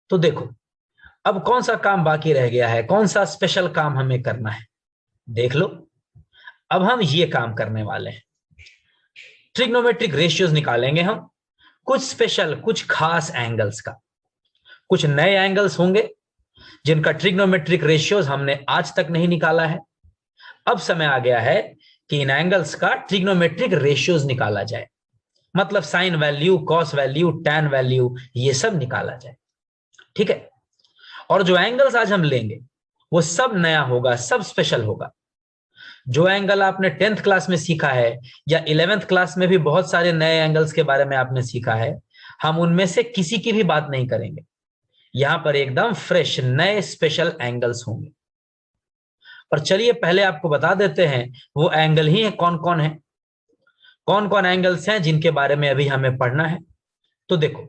तो देखो, अब कौन सा काम बाकी रह गया है, कौन सा स्पेशल काम हमें करना है, देख लो। अब हम ये काम करने वाले हैं, ट्रिग्नोमेट्रिक रेशियोज निकालेंगे हम, कुछ स्पेशल, कुछ खास एंगल्स का। कुछ नए एंगल्स होंगे जिनका ट्रिग्नोमेट्रिक रेशियोज हमने आज तक नहीं निकाला है। अब समय आ गया है कि इन एंगल्स का ट्रिग्नोमेट्रिक रेशियोज निकाला जाए, मतलब sine value, cos value, tan value, ये सब निकाला जाए। ठीक है। और जो एंगल्स आज हम लेंगे वो सब नया होगा, सब स्पेशल होगा। जो एंगल आपने 10th क्लास में सीखा है या 11th क्लास में भी बहुत सारे नए एंगल्स के बारे में आपने सीखा है, हम उनमें से किसी की भी बात नहीं करेंगे। यहां पर एकदम फ्रेश नए स्पेशल एंगल्स होंगे। और चलिए पहले आपको बता देते हैं वो एंगल ही है कौन कौन है, कौन कौन एंगल्स हैं जिनके बारे में अभी हमें पढ़ना है। तो देखो,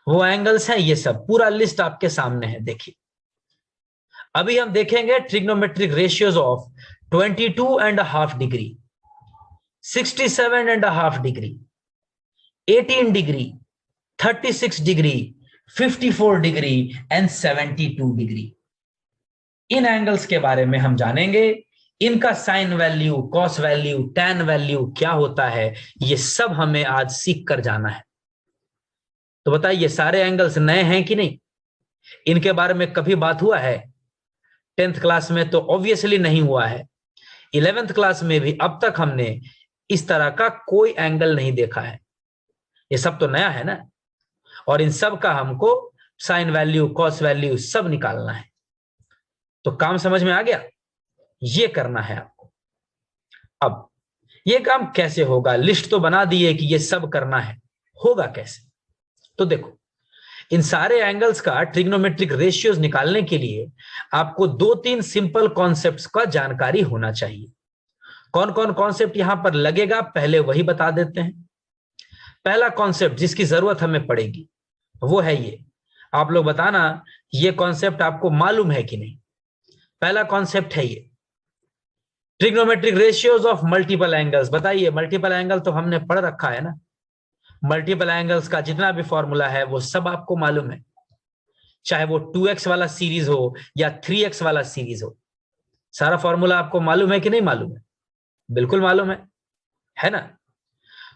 वो एंगल्स हैं ये सब, पूरा लिस्ट आपके सामने है। देखिए, अभी हम देखेंगे trigonometric ratios of 22.5 degree, 67.5 degree, 18 degree, 36 degree, 54 degree and 72 degree. इन एंगल्स के बारे में हम जानेंगे, इनका sine value, cos value, tan value क्या होता है, ये सब हमें आज सीख कर जाना है। तो बताइए, सारे एंगल्स नए हैं कि नहीं? इनके बारे में कभी बात हुआ है? 10th क्लास में तो ऑब्वियसली नहीं हुआ है। 11th क्लास में भी अब तक हमने इस तरह का कोई एंगल नहीं देखा है। ये सब तो नया है ना। और इन सब का हमको साइन वैल्यू, कॉस वैल्यू सब निकालना है। तो काम समझ में आ गया? ये करना है आपको। अब ये काम कैसे होगा? लिस्ट तो बना दिए कि ये सब करना है, होगा कैसे? तो देखो, इन सारे एंगल्स का ट्रिग्नोमेट्रिक रेशियोज निकालने के लिए आपको 2-3 सिंपल कॉन्सेप्ट्स का जानकारी होना चाहिए। कौन कौन कॉन्सेप्ट यहां पर लगेगा पहले वही बता देते हैं। पहला कॉन्सेप्ट जिसकी जरूरत हमें पड़ेगी वो है ये। आप लोग बताना ये कॉन्सेप्ट आपको मालूम है कि नहीं। पहला कॉन्सेप्ट है ये, trigonometric ratios of multiple angles. बताइए, मल्टीपल एंगल तो हमने पढ़ रखा है ना। मल्टीपल एंगल्स का जितना भी फॉर्मूला है वो सब आपको मालूम है, चाहे वो 2x वाला सीरीज हो या 3x वाला सीरीज हो। सारा फॉर्मूला आपको मालूम है कि नहीं मालूम है? बिल्कुल मालूम है ना।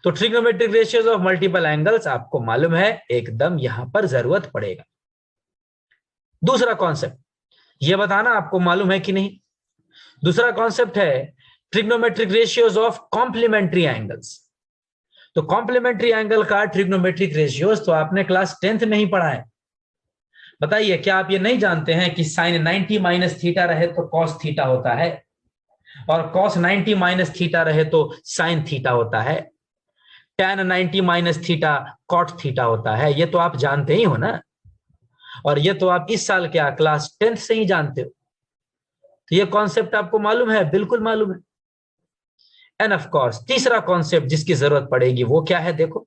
तो trigonometric ratios of multiple angles आपको मालूम है, एकदम यहां पर जरूरत पड़ेगा। दूसरा कॉन्सेप्ट ये बताना आपको मालूम है कि नहीं। दूसरा कॉन्सेप्ट है trigonometric ratios of complementary angles. तो कॉम्प्लीमेंट्री एंगल का ट्रिग्नोमेट्रिक रेशियोज तो आपने क्लास 10th में ही पढ़ा है। बताइए, क्या आप ये नहीं जानते हैं कि साइन 90 माइनस थीटा रहे तो कॉस थीटा होता है, और कॉस 90 माइनस थीटा रहे तो साइन थीटा होता है, tan 90 minus theta cot theta होता है। ये तो आप जानते ही हो ना। और ये तो आप इस साल क्या क्लास 10th से ही जानते हो। तो ये कॉन्सेप्ट आपको मालूम है, बिल्कुल मालूम है। एंड ऑफ कोर्स तीसरा कॉन्सेप्ट जिसकी जरूरत पड़ेगी वो क्या है? देखो,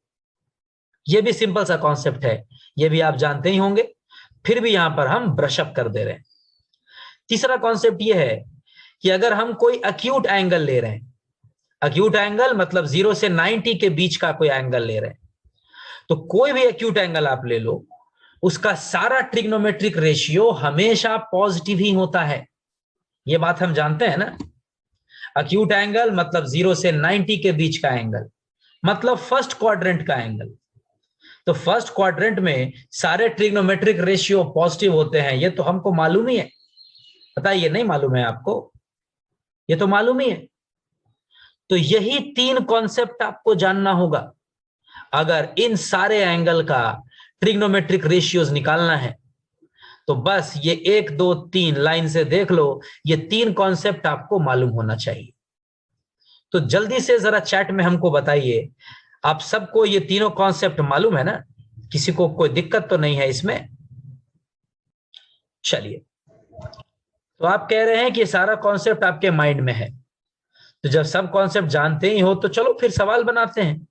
ये भी सिंपल सा कॉन्सेप्ट है, ये भी आप जानते ही होंगे, फिर भी यहां पर हम ब्रशअप कर दे रहे हैं। तीसरा कॉन्सेप्ट ये है कि अगर हम कोई अक्यूट एंगल ले रहे हैं, अक्यूट एंगल मतलब 0 से 90 के बीच का कोई एंगल ले रहे हैं, तो कोई भी अक्यूट एंगल आप ले लो, उसका सारा ट्रिग्नोमेट्रिक रेशियो हमेशा पॉजिटिव ही होता है। ये बात हम जानते हैं ना। अक्यूट एंगल मतलब 0 से 90 के बीच का एंगल, मतलब फर्स्ट क्वाड्रेंट का एंगल। तो फर्स्ट क्वाड्रेंट में सारे ट्रिग्नोमेट्रिक रेशियो पॉजिटिव होते हैं, ये तो हमको मालूम ही है। बताइए, नहीं मालूम है आपको? ये तो मालूम ही है। तो यही 3 कॉन्सेप्ट आपको जानना होगा अगर इन सारे एंगल का ट्रिग्नोमेट्रिक रेशियोज निकालना है। तो बस ये 1 2 3 लाइन से देख लो, ये 3 कॉन्सेप्ट आपको मालूम होना चाहिए। तो जल्दी से जरा चैट में हमको बताइए, आप सबको ये तीनों कॉन्सेप्ट मालूम है ना? किसी को कोई दिक्कत तो नहीं है इसमें? चलिए, तो आप कह रहे हैं कि सारा कॉन्सेप्ट आपके माइंड में है। तो जब सब कॉन्सेप्ट जानते ही हो तो चलो फिर सवाल बनाते हैं।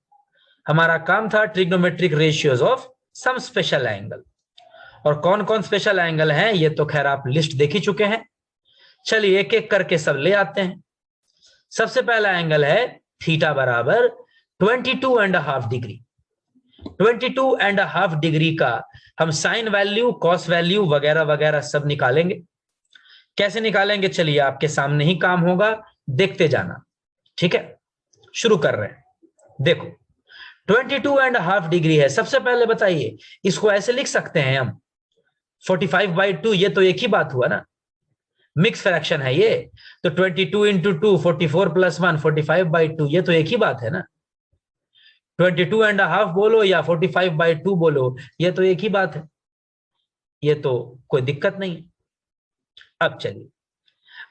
हमारा काम था trigonometric ratios of some special angle. और कौन कौन स्पेशल एंगल हैं ये तो खैर आप लिस्ट देख ही चुके हैं। चलिए एक एक करके सब ले आते हैं। सबसे पहला एंगल है थीटा बराबर 22.5 डिग्री। 22.5 डिग्री का हम साइन वैल्यू, कॉस वैल्यू वगैरह वगैरह सब निकालेंगे। कैसे निकालेंगे, चलिए आपके सामने ही काम होगा, देखते जाना। ठीक है, शुरू कर रहे हैं। देखो 22.5 डिग्री है। सबसे पहले बताइए, इसको ऐसे लिख सकते हैं हम 45/2, ये तो एक ही बात हुआ ना, मिक्स फ्रैक्शन है ये। तो 22 इंटू 2 44 प्लस 1 45/2, ये तो एक ही बात है ना। 22.5 बोलो या 45/2 बोलो, ये तो एक ही बात है, ये तो कोई दिक्कत नहीं। अब चलिए,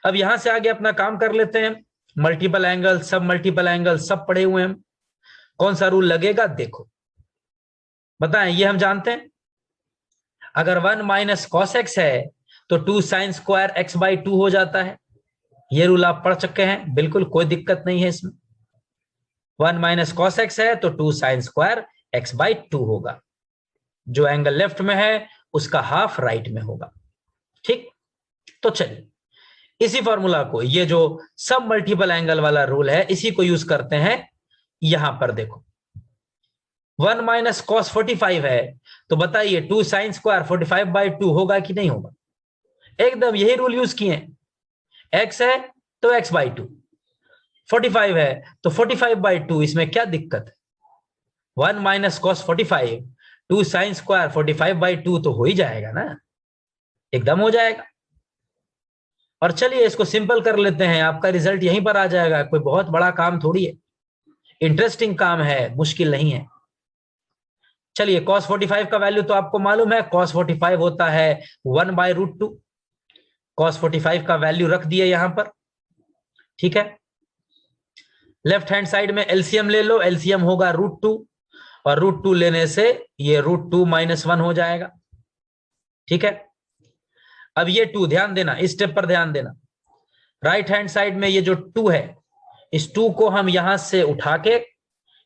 अब यहां से आगे अपना काम कर लेते हैं। मल्टीपल एंगल, सब मल्टीपल एंगल सब पढ़े हुए हैं, कौन सा रूल लगेगा देखो, बताएं। ये हम जानते हैं, अगर 1 माइनस कॉस एक्स है तो 2 साइन स्क्वायर x/2 हो जाता है। ये रूल आप पढ़ चुके हैं, बिल्कुल कोई दिक्कत नहीं है इसमें। 1 माइनस कॉस एक्स है तो 2 साइन स्क्वायर x/2 होगा। जो एंगल लेफ्ट में है उसका हाफ राइट में होगा। ठीक, तो चलिए इसी फॉर्मूला को, ये जो सब मल्टीपल एंगल वाला रूल है, इसी को यूज करते हैं। यहां पर देखो 1 माइनस कॉस 45 है, तो बताइए 2 साइन स्क्वायर 45/2 होगा कि नहीं होगा। एकदम यही रूल यूज किए। x है तो x/2, 45 है तो 45/2, इसमें क्या दिक्कत है। 1 माइनस कॉस 45 2 साइन स्क्वायर 45/2 तो हो ही जाएगा ना, एकदम हो जाएगा। और चलिए इसको सिंपल कर लेते हैं, आपका रिजल्ट यहीं पर आ जाएगा। कोई बहुत बड़ा काम थोड़ी है, इंटरेस्टिंग काम है, मुश्किल नहीं है। चलिए cos 45 का वैल्यू तो आपको मालूम है, cos 45 होता है 1/√2। cos 45 का वैल्यू रख दिए यहां पर। ठीक है, लेफ्ट हैंड साइड में एलसीएम ले लो, एलसीएम होगा √2, और √2 लेने से ये √2 - 1 हो जाएगा। ठीक है, अब ये 2 ध्यान देना, इस स्टेप पर ध्यान देना। राइट हैंड साइड में ये जो 2 है, इस 2 को हम यहां से उठा के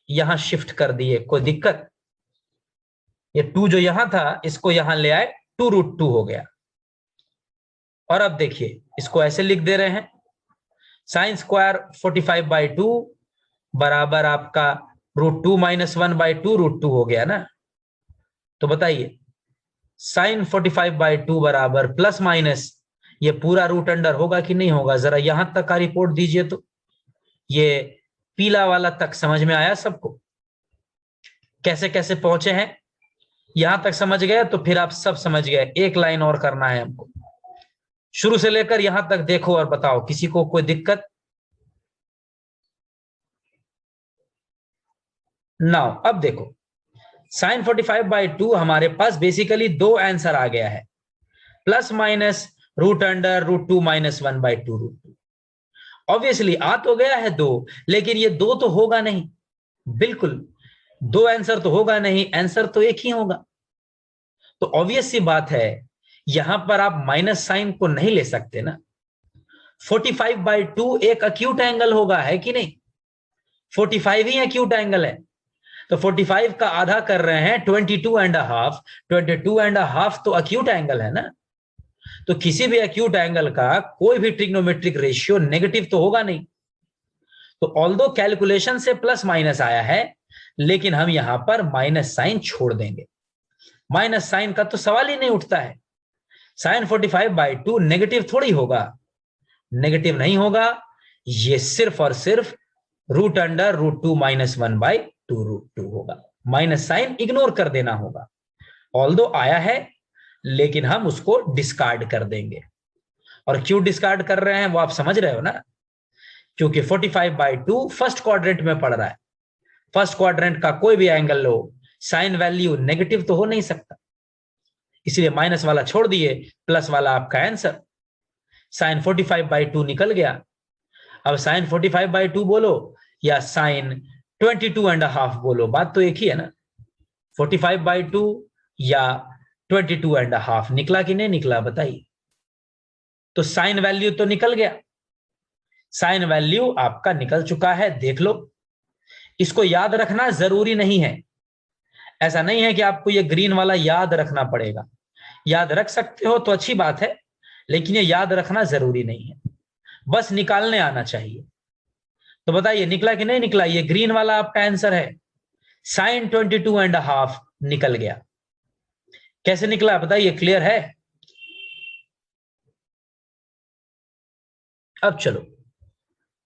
यहां शिफ्ट कर दिए, कोई दिक्कत। ये 2 जो यहां था इसको यहां ले आए, 2√2 हो गया। और अब देखिए इसको ऐसे लिख दे रहे हैं, साइन स्क्वायर 45/2 बराबर आपका √2 - 1/2 √2 हो गया ना। तो बताइए साइन 45/2 बराबर प्लस माइनस, ये पूरा रूट अंडर होगा कि नहीं होगा। जरा यहां तक का रिपोर्ट दीजिए। तो ये पीला वाला तक समझ में आया सबको, कैसे कैसे पहुंचे हैं। यहां तक समझ गए तो फिर आप सब समझ गए। एक लाइन और करना है हमको, शुरू से लेकर यहां तक देखो और बताओ, किसी को कोई दिक्कत। नाउ अब देखो, साइन 45/2 हमारे पास बेसिकली 2 आंसर आ गया है, plus minus root under √2 - 1/2 √2। Obviously आ तो गया है 2, लेकिन ये 2 तो होगा नहीं, बिल्कुल 2 आंसर तो होगा नहीं, आंसर तो एक ही होगा। तो ऑब्वियस सी बात है, यहां पर आप माइनस साइन को नहीं ले सकते ना। 45/2 एक अक्यूट एंगल होगा, है कि नहीं। 45 ही अक्यूट एंगल है, तो 45 का आधा कर रहे हैं 22.5, 22.5 तो अक्यूट एंगल है ना। तो किसी भी अक्यूट एंगल का कोई भी ट्रिग्नोमेट्रिक रेशियो नेगेटिव तो होगा नहीं। तो ऑल्दो कैलकुलेशन से प्लस माइनस आया है, लेकिन हम यहां पर माइनस साइन छोड़ देंगे। माइनस साइन का तो सवाल ही नहीं उठता है। साइन 45/2 नेगेटिव थोड़ी होगा, नेगेटिव नहीं होगा। ये सिर्फ और सिर्फ रूट अंडर √2 - 1/2 √2 होगा। माइनस साइन इग्नोर कर देना होगा, ऑल्दो आया है, लेकिन हम उसको डिस्कार्ड कर देंगे। और क्यों डिस्कार्ड कर रहे हैं वो आप समझ रहे हो ना, क्योंकि 45/2 फर्स्ट क्वाड्रेंट में पड़ रहा है। फर्स्ट क्वाड्रेंट का कोई भी एंगल लो, साइन वैल्यू नेगेटिव तो हो नहीं सकता, इसलिए माइनस वाला छोड़ दिए, प्लस वाला आपका आंसर। साइन 45/2 निकल गया। अब साइन 45/2 बोलो या साइन 22.5 बोलो, बात तो एक ही है ना। 45/2 या 22.5 निकला कि नहीं निकला बताइए। तो साइन वैल्यू तो निकल गया, साइन वैल्यू आपका निकल चुका है, देख लो। इसको याद रखना जरूरी नहीं है, ऐसा नहीं है कि आपको ये ग्रीन वाला याद रखना पड़ेगा। याद रख सकते हो तो अच्छी बात है, लेकिन ये याद रखना जरूरी नहीं है, बस निकालने आना चाहिए। तो बताइए निकला कि नहीं निकला, ये ग्रीन वाला आपका आंसर है। साइन 22.5 निकल गया। कैसे निकला बताइए, क्लियर है? अब चलो,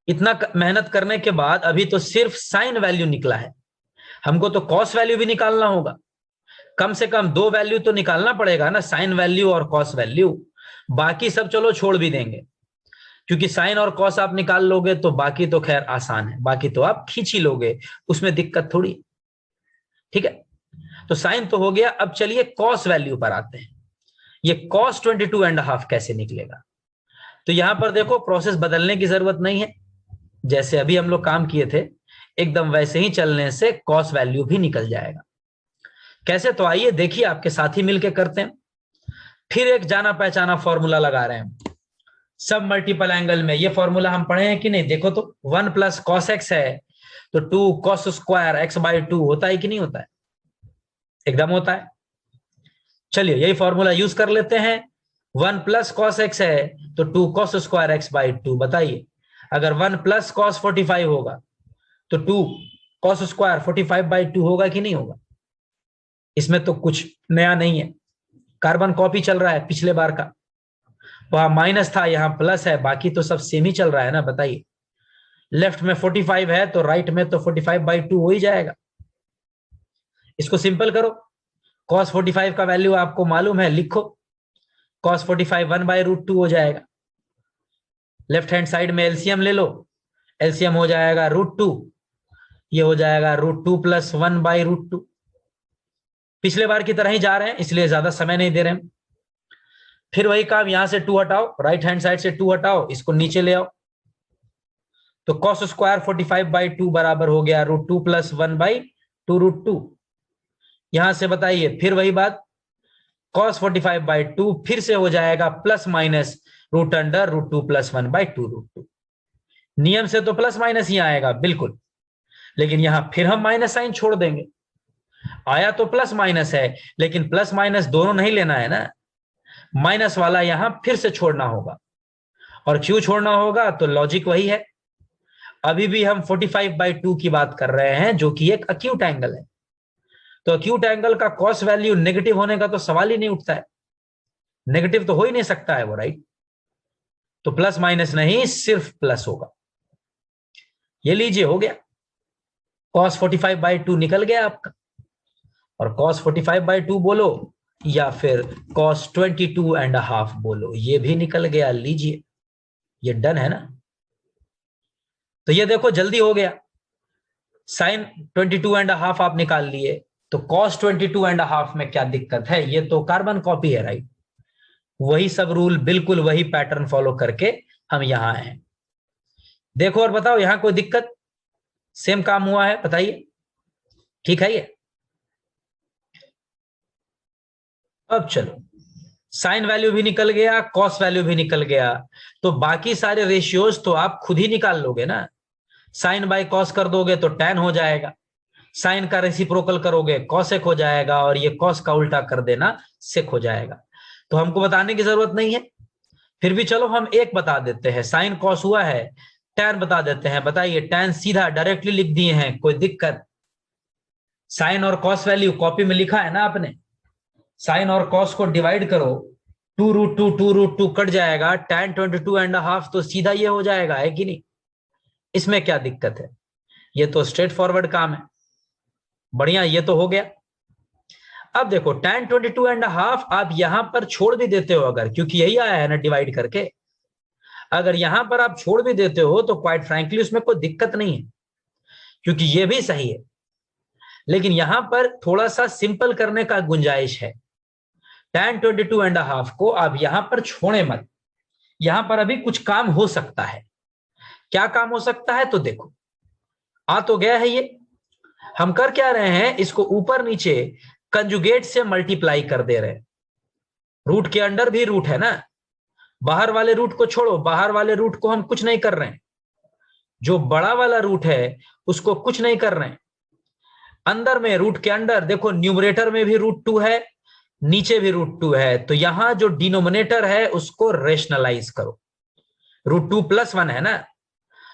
इतना मेहनत करने के बाद अभी तो सिर्फ साइन वैल्यू निकला है, हमको तो कॉस वैल्यू भी निकालना होगा। कम से कम दो वैल्यू तो निकालना पड़ेगा ना, साइन वैल्यू और कॉस वैल्यू। बाकी सब चलो छोड़ भी देंगे, क्योंकि साइन और कॉस आप निकाल लोगे तो बाकी तो खैर आसान है, बाकी तो आप खींच ही लोगे, उसमें दिक्कत थोड़ी। ठीक है, तो साइन तो हो गया। अब चलिए कॉस वैल्यू पर आते हैं। ये कॉस 22.5 कैसे निकलेगा? तो यहां पर देखो, प्रोसेस बदलने की जरूरत नहीं है, जैसे अभी हम लोग काम किए थे एकदम वैसे ही चलने से कॉस वैल्यू भी निकल जाएगा। कैसे? तो आइए देखिए, आपके साथ ही मिलके करते हैं। फिर एक जाना पहचाना फॉर्मूला लगा रहे हैं सब मल्टीपल एंगल में। ये फॉर्मूला हम पढ़े हैं कि नहीं? देखो तो 1 प्लस कॉस एक्स है तो 2 कॉस स्क्वायर एक्स बाई 2 होता है कि नहीं होता है? एकदम होता है। चलिए यही फॉर्मूला यूज कर लेते हैं। 1 प्लस कॉस एक्स है तो 2 कॉस स्क्वायर एक्स बाई 2। बताइए, अगर 1 प्लस कॉस 45 होगा तो 2 कॉस स्क्वायर 45 बाई 2 होगा कि नहीं होगा? इसमें तो कुछ नया नहीं है, कार्बन कॉपी चल रहा है पिछले बार का। वहां माइनस था, यहाँ प्लस है, बाकी तो सब सेम ही चल रहा है ना। बताइए, लेफ्ट में 45 है तो राइट में तो 45 बाई 2 हो ही जाएगा। इसको सिंपल करो, cos 45 का वैल्यू आपको मालूम है, लिखो cos 45 1/√2 हो जाएगा। लेफ्ट हैंड साइड में एलसीएम ले लो, एलसीएम हो जाएगा √2, ये हो जाएगा √2 प्लस 1/√2। पिछले बार की तरह ही जा रहे हैं, इसलिए ज्यादा समय नहीं दे रहे हैं। फिर वही काम, यहां से 2 हटाओ, राइट हैंड साइड से 2 हटाओ, इसको नीचे ले आओ, तो cos स्क्वायर 45/2 बराबर हो गया √2 प्लस 1/2√2। यहां से बताइए, फिर वही बात, cos 45/2 फिर से हो जाएगा प्लस माइनस √√2 प्लस 1/2√2। नियम से तो प्लस माइनस ही आएगा बिल्कुल, लेकिन यहां फिर हम माइनस साइन छोड़ देंगे। आया तो प्लस माइनस है, लेकिन प्लस माइनस दोनों नहीं लेना है ना, माइनस वाला यहां फिर से छोड़ना होगा। और क्यों छोड़ना होगा? तो लॉजिक वही है, अभी भी हम 45/2 की बात कर रहे हैं जो कि एक अक्यूट एंगल है। तो अक्यूट एंगल का कॉस वैल्यू नेगेटिव होने का तो सवाल ही नहीं उठता है, नेगेटिव तो हो ही नहीं सकता है वो, राइट? तो प्लस माइनस नहीं, सिर्फ प्लस होगा। ये लीजिए, हो गया, cos 45/2 निकल गया आपका। और cos 45/2 बोलो या फिर cos 22.5 बोलो, ये भी निकल गया। लीजिए, ये डन है ना। तो ये देखो जल्दी हो गया, साइन 22.5 आप निकाल लिए, तो cos 22.5 में क्या दिक्कत है? ये तो कार्बन कॉपी है, राइट? वही सब रूल, बिल्कुल वही पैटर्न फॉलो करके हम यहां आए हैं। देखो और बताओ, यहां कोई दिक्कत? सेम काम हुआ है, बताइए, ठीक है ये? अब चलो, साइन वैल्यू भी निकल गया, कॉस वैल्यू भी निकल गया, तो बाकी सारे रेशियोज तो आप खुद ही निकाल लोगे ना। साइन बाय कॉस कर दोगे तो टैन हो जाएगा, साइन का रेसिप्रोकल करोगे कॉसेक हो जाएगा, और ये कॉस का उल्टा कर देना सेक हो जाएगा। तो हमको बताने की जरूरत नहीं है, फिर भी चलो हम एक बता देते हैं। साइन कॉस हुआ है, टैन बता देते हैं। बताइए, टैन सीधा डायरेक्टली लिख दिए हैं, कोई दिक्कत? साइन और कॉस वैल्यू कॉपी में लिखा है ना आपने, साइन और कॉस को डिवाइड करो, 2√2 कट जाएगा, tan 22.5 तो सीधा ये हो जाएगा, है कि नहीं? इसमें क्या दिक्कत है? ये तो स्ट्रेट फॉरवर्ड काम है। बढ़िया, ये तो हो गया। अब देखो, tan 22.5 आप यहां पर छोड़ भी देते हो अगर, क्योंकि यही आया है ना डिवाइड करके, अगर यहां पर आप छोड़ भी देते हो तो क्वाइट फ्रैंकली उसमें कोई दिक्कत नहीं है, क्योंकि ये भी सही है। लेकिन यहां पर थोड़ा सा सिंपल करने का गुंजाइश है। tan 22.5 को आप यहां पर छोड़े मत, यहां पर अभी कुछ काम हो सकता है। क्या काम हो सकता है? तो देखो, आ तो गया है ये, हम कर क्या रहे हैं, इसको ऊपर नीचे कंजुगेट से मल्टीप्लाई कर दे रहे हैं। रूट के अंडर भी रूट है ना, बाहर वाले रूट को छोड़ो, बाहर वाले रूट को हम कुछ नहीं कर रहे हैं, जो बड़ा वाला रूट है उसको कुछ नहीं कर रहे हैं। अंदर में रूट के अंडर देखो, न्यूमरेटर में भी √2 है, नीचे भी √2 है, तो यहां जो डिनोमिनेटर है उसको रेशनलाइज करो। √2 प्लस 1 है ना,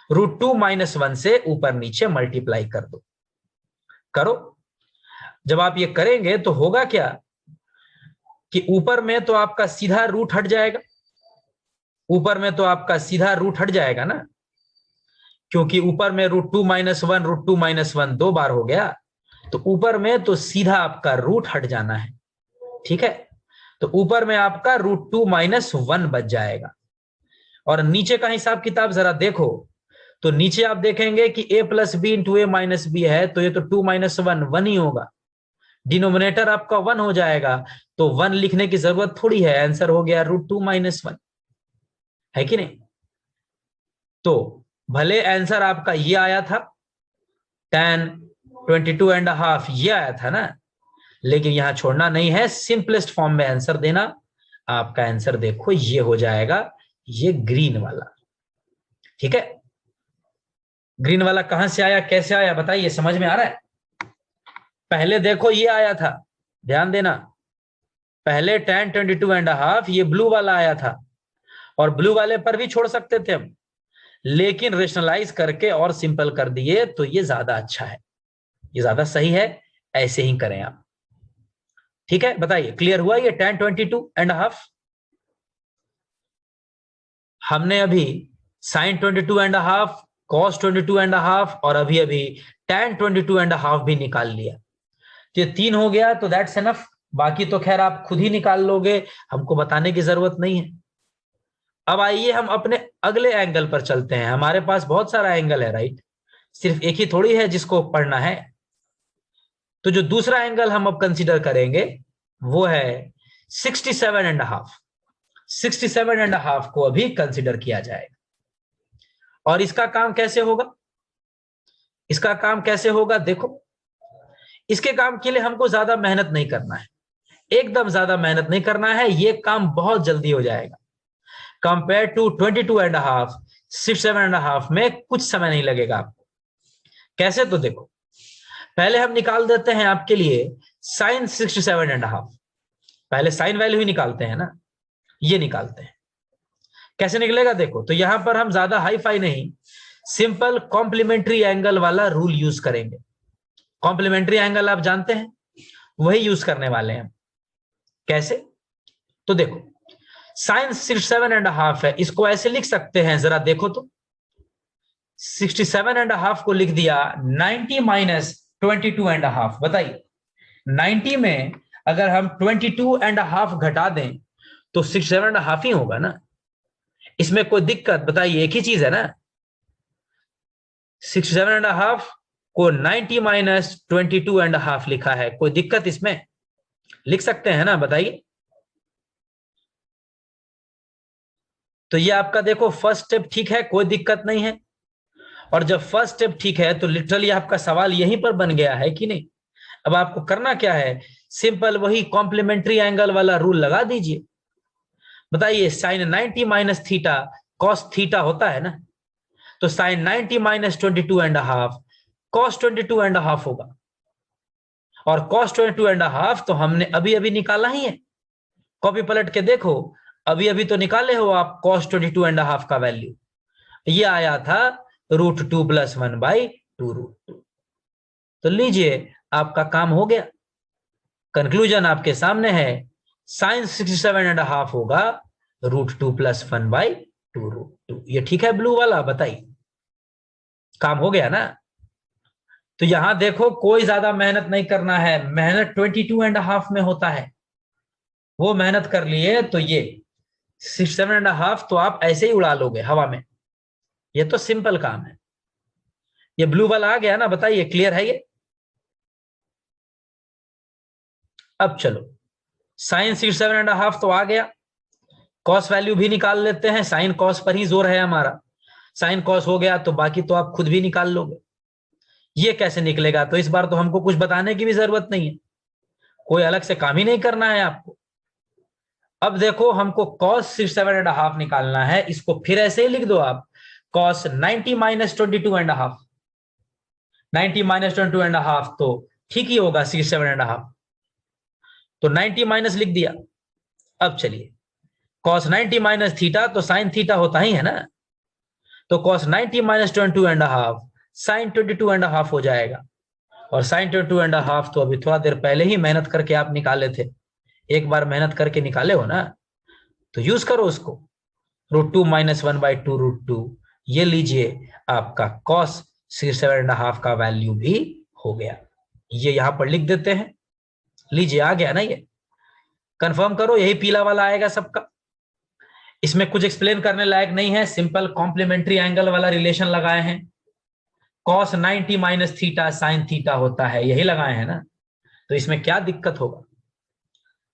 √2 - 1 से ऊपर नीचे मल्टीप्लाई कर दो, करो। जब आप ये करेंगे तो होगा क्या कि ऊपर में तो आपका सीधा रूट हट जाएगा, ऊपर में तो आपका सीधा रूट हट जाएगा ना, क्योंकि ऊपर में √2 - 1 √2 - 1 दो बार हो गया, तो ऊपर में तो सीधा आपका रूट हट जाना है। ठीक है, तो ऊपर में आपका √2 - 1 बच जाएगा। और नीचे का हिसाब किताब जरा देखो, तो नीचे आप देखेंगे कि a + b × a - b है, तो ये तो 2 - 1 1 ही होगा, डिनोमिनेटर आपका 1 हो जाएगा, तो 1 लिखने की जरूरत थोड़ी है, आंसर हो गया √2 - 1, है कि नहीं। तो भले आंसर आपका ये आया था tan 22.5 ये आया था ना, लेकिन यहां छोड़ना नहीं है, सिंपलेस्ट फॉर्म में आंसर देना। आपका आंसर देखो ये हो जाएगा, ये ग्रीन वाला। ठीक है, ग्रीन वाला कहां से आया, कैसे आया, बताइए, समझ में आ रहा है। पहले देखो ये आया था, ध्यान देना, पहले tan 22.5 ये ब्लू वाला आया था, और ब्लू वाले पर भी छोड़ सकते थे हम, लेकिन रेशनलाइज करके और सिंपल कर दिए, तो ये ज्यादा अच्छा है, ये ज्यादा सही है, ऐसे ही करें आप। ठीक है, बताइए क्लियर हुआ ये tan 22.5। हमने अभी sin 22.5, cos 22.5 और अभी अभी tan 22.5 भी निकाल लिया, तो ये 3 हो गया, तो दैट्स एनफ। बाकी तो खैर आप खुद ही निकाल लोगे, हमको बताने की जरूरत नहीं है। अब आइए हम अपने अगले एंगल पर चलते हैं, हमारे पास बहुत सारा एंगल है राइट, सिर्फ एक ही थोड़ी है जिसको पढ़ना है। तो जो दूसरा एंगल हम अब कंसीडर करेंगे वो है 67.5। 67.5 को अभी कंसीडर किया जाएगा। और इसका काम कैसे होगा, इसका काम कैसे होगा, देखो, इसके काम के लिए हमको ज्यादा मेहनत नहीं करना है, एकदम ज्यादा मेहनत नहीं करना है, ये काम बहुत जल्दी हो जाएगा। कंपेयर टू 22.5, 67.5 में कुछ समय नहीं लगेगा आपको। कैसे, तो देखो, पहले हम निकाल देते हैं आपके लिए sin 67.5। पहले साइन वैल्यू ही निकालते हैं ना, ये निकालते हैं, कैसे निकलेगा देखो। तो यहां पर हम ज्यादा हाई फाई नहीं, सिंपल कॉम्प्लीमेंट्री एंगल वाला रूल यूज करेंगे। कॉम्प्लीमेंट्री एंगल आप जानते हैं, वही यूज करने वाले हैं। कैसे, तो देखो, sin 67.5 है, इसको ऐसे लिख सकते हैं, जरा देखो तो, 67.5 को लिख दिया 90 - 22.5। बताइए, 90 में अगर हम 22.5 घटा दें तो 67.5 ही होगा ना, इसमें कोई दिक्कत, बताइए, एक ही चीज है ना। 67.5 को 90 - 22.5 लिखा है, कोई दिक्कत इसमें, लिख सकते हैं ना, बताइए। तो ये आपका देखो फर्स्ट स्टेप ठीक है, कोई दिक्कत नहीं है। और जब फर्स्ट स्टेप ठीक है तो लिटरली आपका सवाल यहीं पर बन गया है कि नहीं। अब आपको करना क्या है, सिंपल वही कॉम्प्लीमेंट्री एंगल वाला रूल लगा दीजिए। बताइए, साइन 90 - थीटा कॉस थीटा होता है ना, तो साइन 90 - 22.5 कॉस 22.5 होगा, और कॉस 22.5 तो हमने अभी अभी निकाला ही है, कॉपी पलट के देखो, अभी अभी तो निकाले हो आप कॉस 22.5 का वैल्यू, ये आया था √2 + 1/2√2। तो लीजिए, आपका काम हो गया, कंक्लूजन आपके सामने है, साइन 67.5 होगा √2 + 1/2√2। ये ठीक है ब्लू वाला, बताइए, काम हो गया ना। तो यहां देखो, कोई ज्यादा मेहनत नहीं करना है, मेहनत 22.5 में होता है, वो मेहनत कर लिए, तो ये 67.5 तो आप ऐसे ही उड़ा लोगे हवा में, ये तो सिंपल काम है। ये ब्लू वाला आ गया ना, बताइए क्लियर है ये। अब चलो, साइन 67.5 तो आ गया, कॉस वैल्यू भी निकाल लेते हैं, साइन कॉस पर ही जोर है हमारा, साइन कॉस हो गया तो बाकी तो आप खुद भी निकाल लोगे। ये कैसे निकलेगा, तो इस बार तो हमको कुछ बताने की भी जरूरत नहीं है, कोई अलग से काम ही नहीं करना है आपको। अब देखो, हमको cos 67.5 निकालना है, इसको फिर ऐसे ही लिख दो आप, cos 90 - 22.5। 90 - 22.5 तो ठीक ही होगा 67.5, तो 90 माइनस लिख दिया। अब चलिए, cos 90 - थीटा तो साइन थीटा होता ही है ना, तो cos 90 - 22.5 साइन 22.5 हो जाएगा, और साइन 22.5 तो अभी थोड़ा देर पहले ही मेहनत करके आप निकाले थे, एक बार मेहनत करके निकाले हो ना, तो यूज करो उसको। √2 - 1/2 √2, ये लीजिए आपका cos 67.5 का वैल्यू भी हो गया। ये यहां पर लिख देते हैं, लीजिए आ गया ना, ये कंफर्म करो, यही पीला वाला आएगा सबका। इसमें कुछ एक्सप्लेन करने लायक नहीं है, सिंपल कॉम्प्लीमेंट्री एंगल वाला रिलेशन लगाए हैं। cos 90 - थीटा sin थीटा होता है, यही लगाए हैं ना, तो इसमें क्या दिक्कत होगा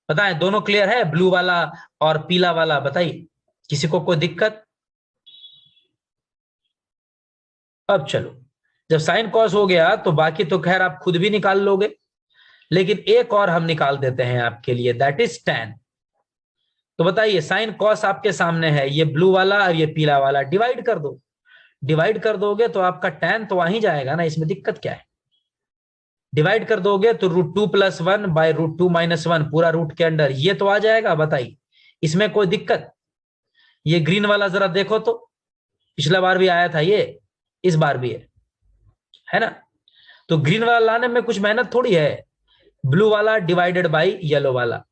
बताएं? दोनों क्लियर है, ब्लू वाला और पीला वाला? बताइए, किसी को कोई दिक्कत? अब चलो, जब साइन कॉस हो गया तो बाकी तो खैर आप खुद भी निकाल लोगे, लेकिन एक और हम निकाल देते हैं आपके लिए, दैट इज tan। तो बताइए, साइन कॉस आपके सामने है, ये ब्लू वाला और ये पीला वाला, डिवाइड कर दो। डिवाइड कर दोगे तो आपका tan तो वहीं जाएगा ना, इसमें दिक्कत क्या है? डिवाइड कर दोगे तो √2 + 1/√2 - 1 पूरा रूट के अंडर, ये तो आ जाएगा। बताइए, इसमें कोई दिक्कत? ये ग्रीन वाला जरा देखो तो, पिछला बार भी आया था ये, इस बार भी है ना? तो ग्रीन वाला लाने में कुछ मेहनत थोड़ी है, ब्लू वाला डिवाइडेड बाई येलो वाला,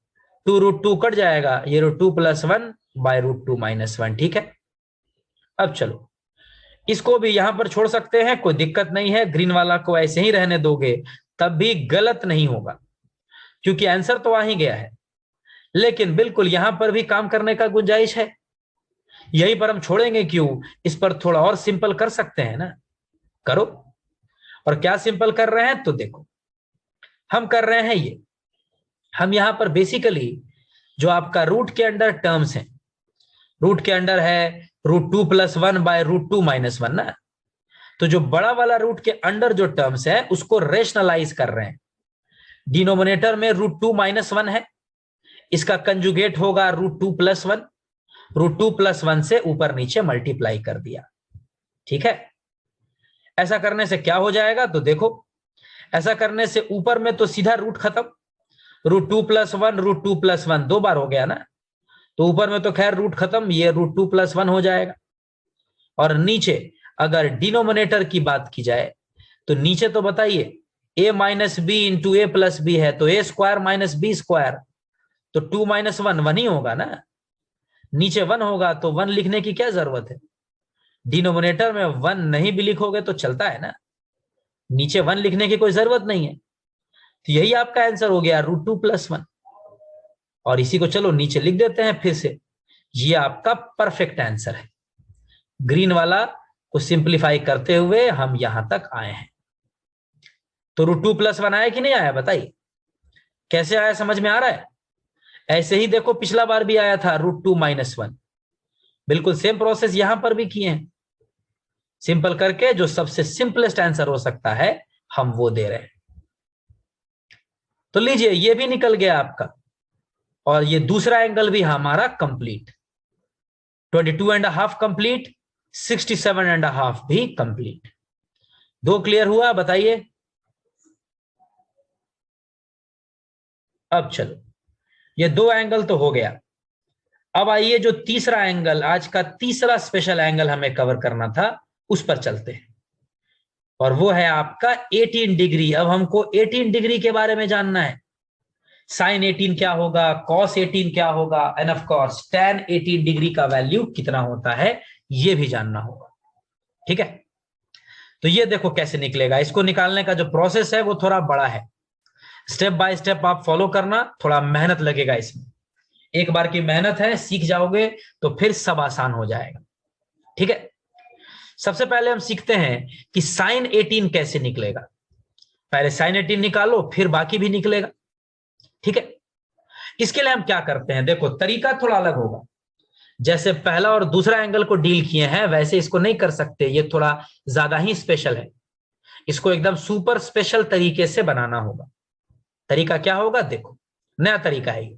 2√2 कट जाएगा, ये √2 + 1/√2 - 1, ठीक है। अब चलो, इसको भी यहां पर छोड़ सकते हैं, कोई दिक्कत नहीं है, ग्रीन वाला को ऐसे ही रहने दोगे तब भी गलत नहीं होगा, क्योंकि आंसर तो आ ही गया है। लेकिन बिल्कुल यहां पर भी काम करने का गुंजाइश है, यहीं पर हम छोड़ेंगे क्यों, इस पर थोड़ा और सिंपल कर सकते हैं ना, करो। और क्या सिंपल कर रहे हैं तो देखो, हम कर रहे हैं ये, हम यहां पर बेसिकली जो आपका रूट के अंडर टर्म्स हैं, रूट के अंडर है √2 + 1/√2 - 1 ना, तो जो बड़ा वाला रूट के अंडर जो टर्म्स है उसको रेशनलाइज कर रहे हैं। डिनोमिनेटर में √2 - 1 है, इसका कंजुगेट होगा √2 + 1, √2 + 1 से ऊपर नीचे मल्टीप्लाई कर दिया, ठीक है। ऐसा करने से क्या हो जाएगा तो देखो, ऐसा करने से ऊपर में तो सीधा रूट खत्म, √2 + 1 √2 + 1 दो बार हो गया ना, तो ऊपर में तो खैर रूट खत्म, ये √2 + 1 हो जाएगा। और नीचे अगर डिनोमिनेटर की बात की जाए तो नीचे तो बताइए a - b × a + b है, तो a² - b², तो 2 - 1 1 ही होगा ना, नीचे 1 होगा तो 1 लिखने की क्या जरूरत है, डिनोमिनेटर में 1 नहीं भी लिखोगे तो चलता है ना, नीचे 1 लिखने की कोई जरूरत नहीं है। तो यही आपका आंसर हो गया √2 + 1, और इसी को चलो नीचे लिख देते हैं फिर से, ये आपका परफेक्ट आंसर है। ग्रीन वाला को सिंप्लीफाई करते हुए हम यहां तक आए हैं। तो √2 + 1 आया कि नहीं आया बताइए, कैसे आया, समझ में आ रहा है? ऐसे ही देखो पिछला बार भी आया था √2 - 1, बिल्कुल सेम प्रोसेस यहां पर भी किए हैं, सिंपल करके जो सबसे सिंपलेस्ट आंसर हो सकता है हम वो दे रहे हैं। तो लीजिए, ये भी निकल गया आपका, और ये दूसरा एंगल भी हमारा कंप्लीट, 22.5 कंप्लीट, 67.5 भी कंप्लीट। दो क्लियर हुआ बताइए? अब चलो, ये दो एंगल तो हो गया, अब आइए जो तीसरा एंगल, आज का तीसरा स्पेशल एंगल हमें कवर करना था, उस पर चलते हैं, और वो है आपका 18 डिग्री। अब हमको 18 डिग्री के बारे में जानना है, साइन 18 क्या होगा, कॉस 18 क्या होगा, end of course tan 18 degree का वैल्यू कितना होता है, ये भी जानना होगा, ठीक है। तो ये देखो कैसे निकलेगा, इसको निकालने का जो प्रोसेस है वो थोड़ा बड़ा है, स्टेप बाय स्टेप आप फॉलो करना, थोड़ा मेहनत लगेगा इसमें, एक बार की मेहनत है, सीख जाओगे तो फिर सब आसान हो जाएगा, ठीक है। सबसे पहले हम सीखते हैं कि साइन 18 कैसे निकलेगा, पहले साइन 18 निकालो फिर बाकी भी निकलेगा, ठीक है। इसके लिए हम क्या करते हैं, देखो तरीका थोड़ा अलग होगा, जैसे पहला और दूसरा एंगल को डील किए हैं वैसे इसको नहीं कर सकते, ये थोड़ा ज्यादा ही स्पेशल है, इसको एकदम सुपर स्पेशल तरीके से बनाना होगा। तरीका क्या होगा, देखो नया तरीका है ये।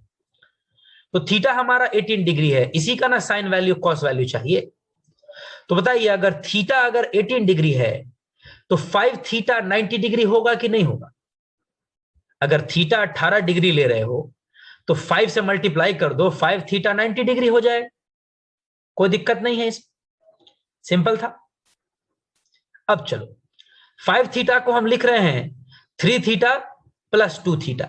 तो थीटा हमारा 18 डिग्री है, इसी का ना साइन वैल्यू कॉस वैल्यू चाहिए, तो बताइए अगर थीटा अगर 18 डिग्री है तो 5 थीटा 90 डिग्री होगा कि नहीं होगा? अगर थीटा 18 डिग्री ले रहे हो तो 5 से मल्टीप्लाई कर दो, 5 थीटा 90 डिग्री हो जाए, कोई दिक्कत नहीं है, इस सिंपल था। अब चलो 5 थीटा को हम लिख रहे हैं 3 थीटा प्लस 2 थीटा,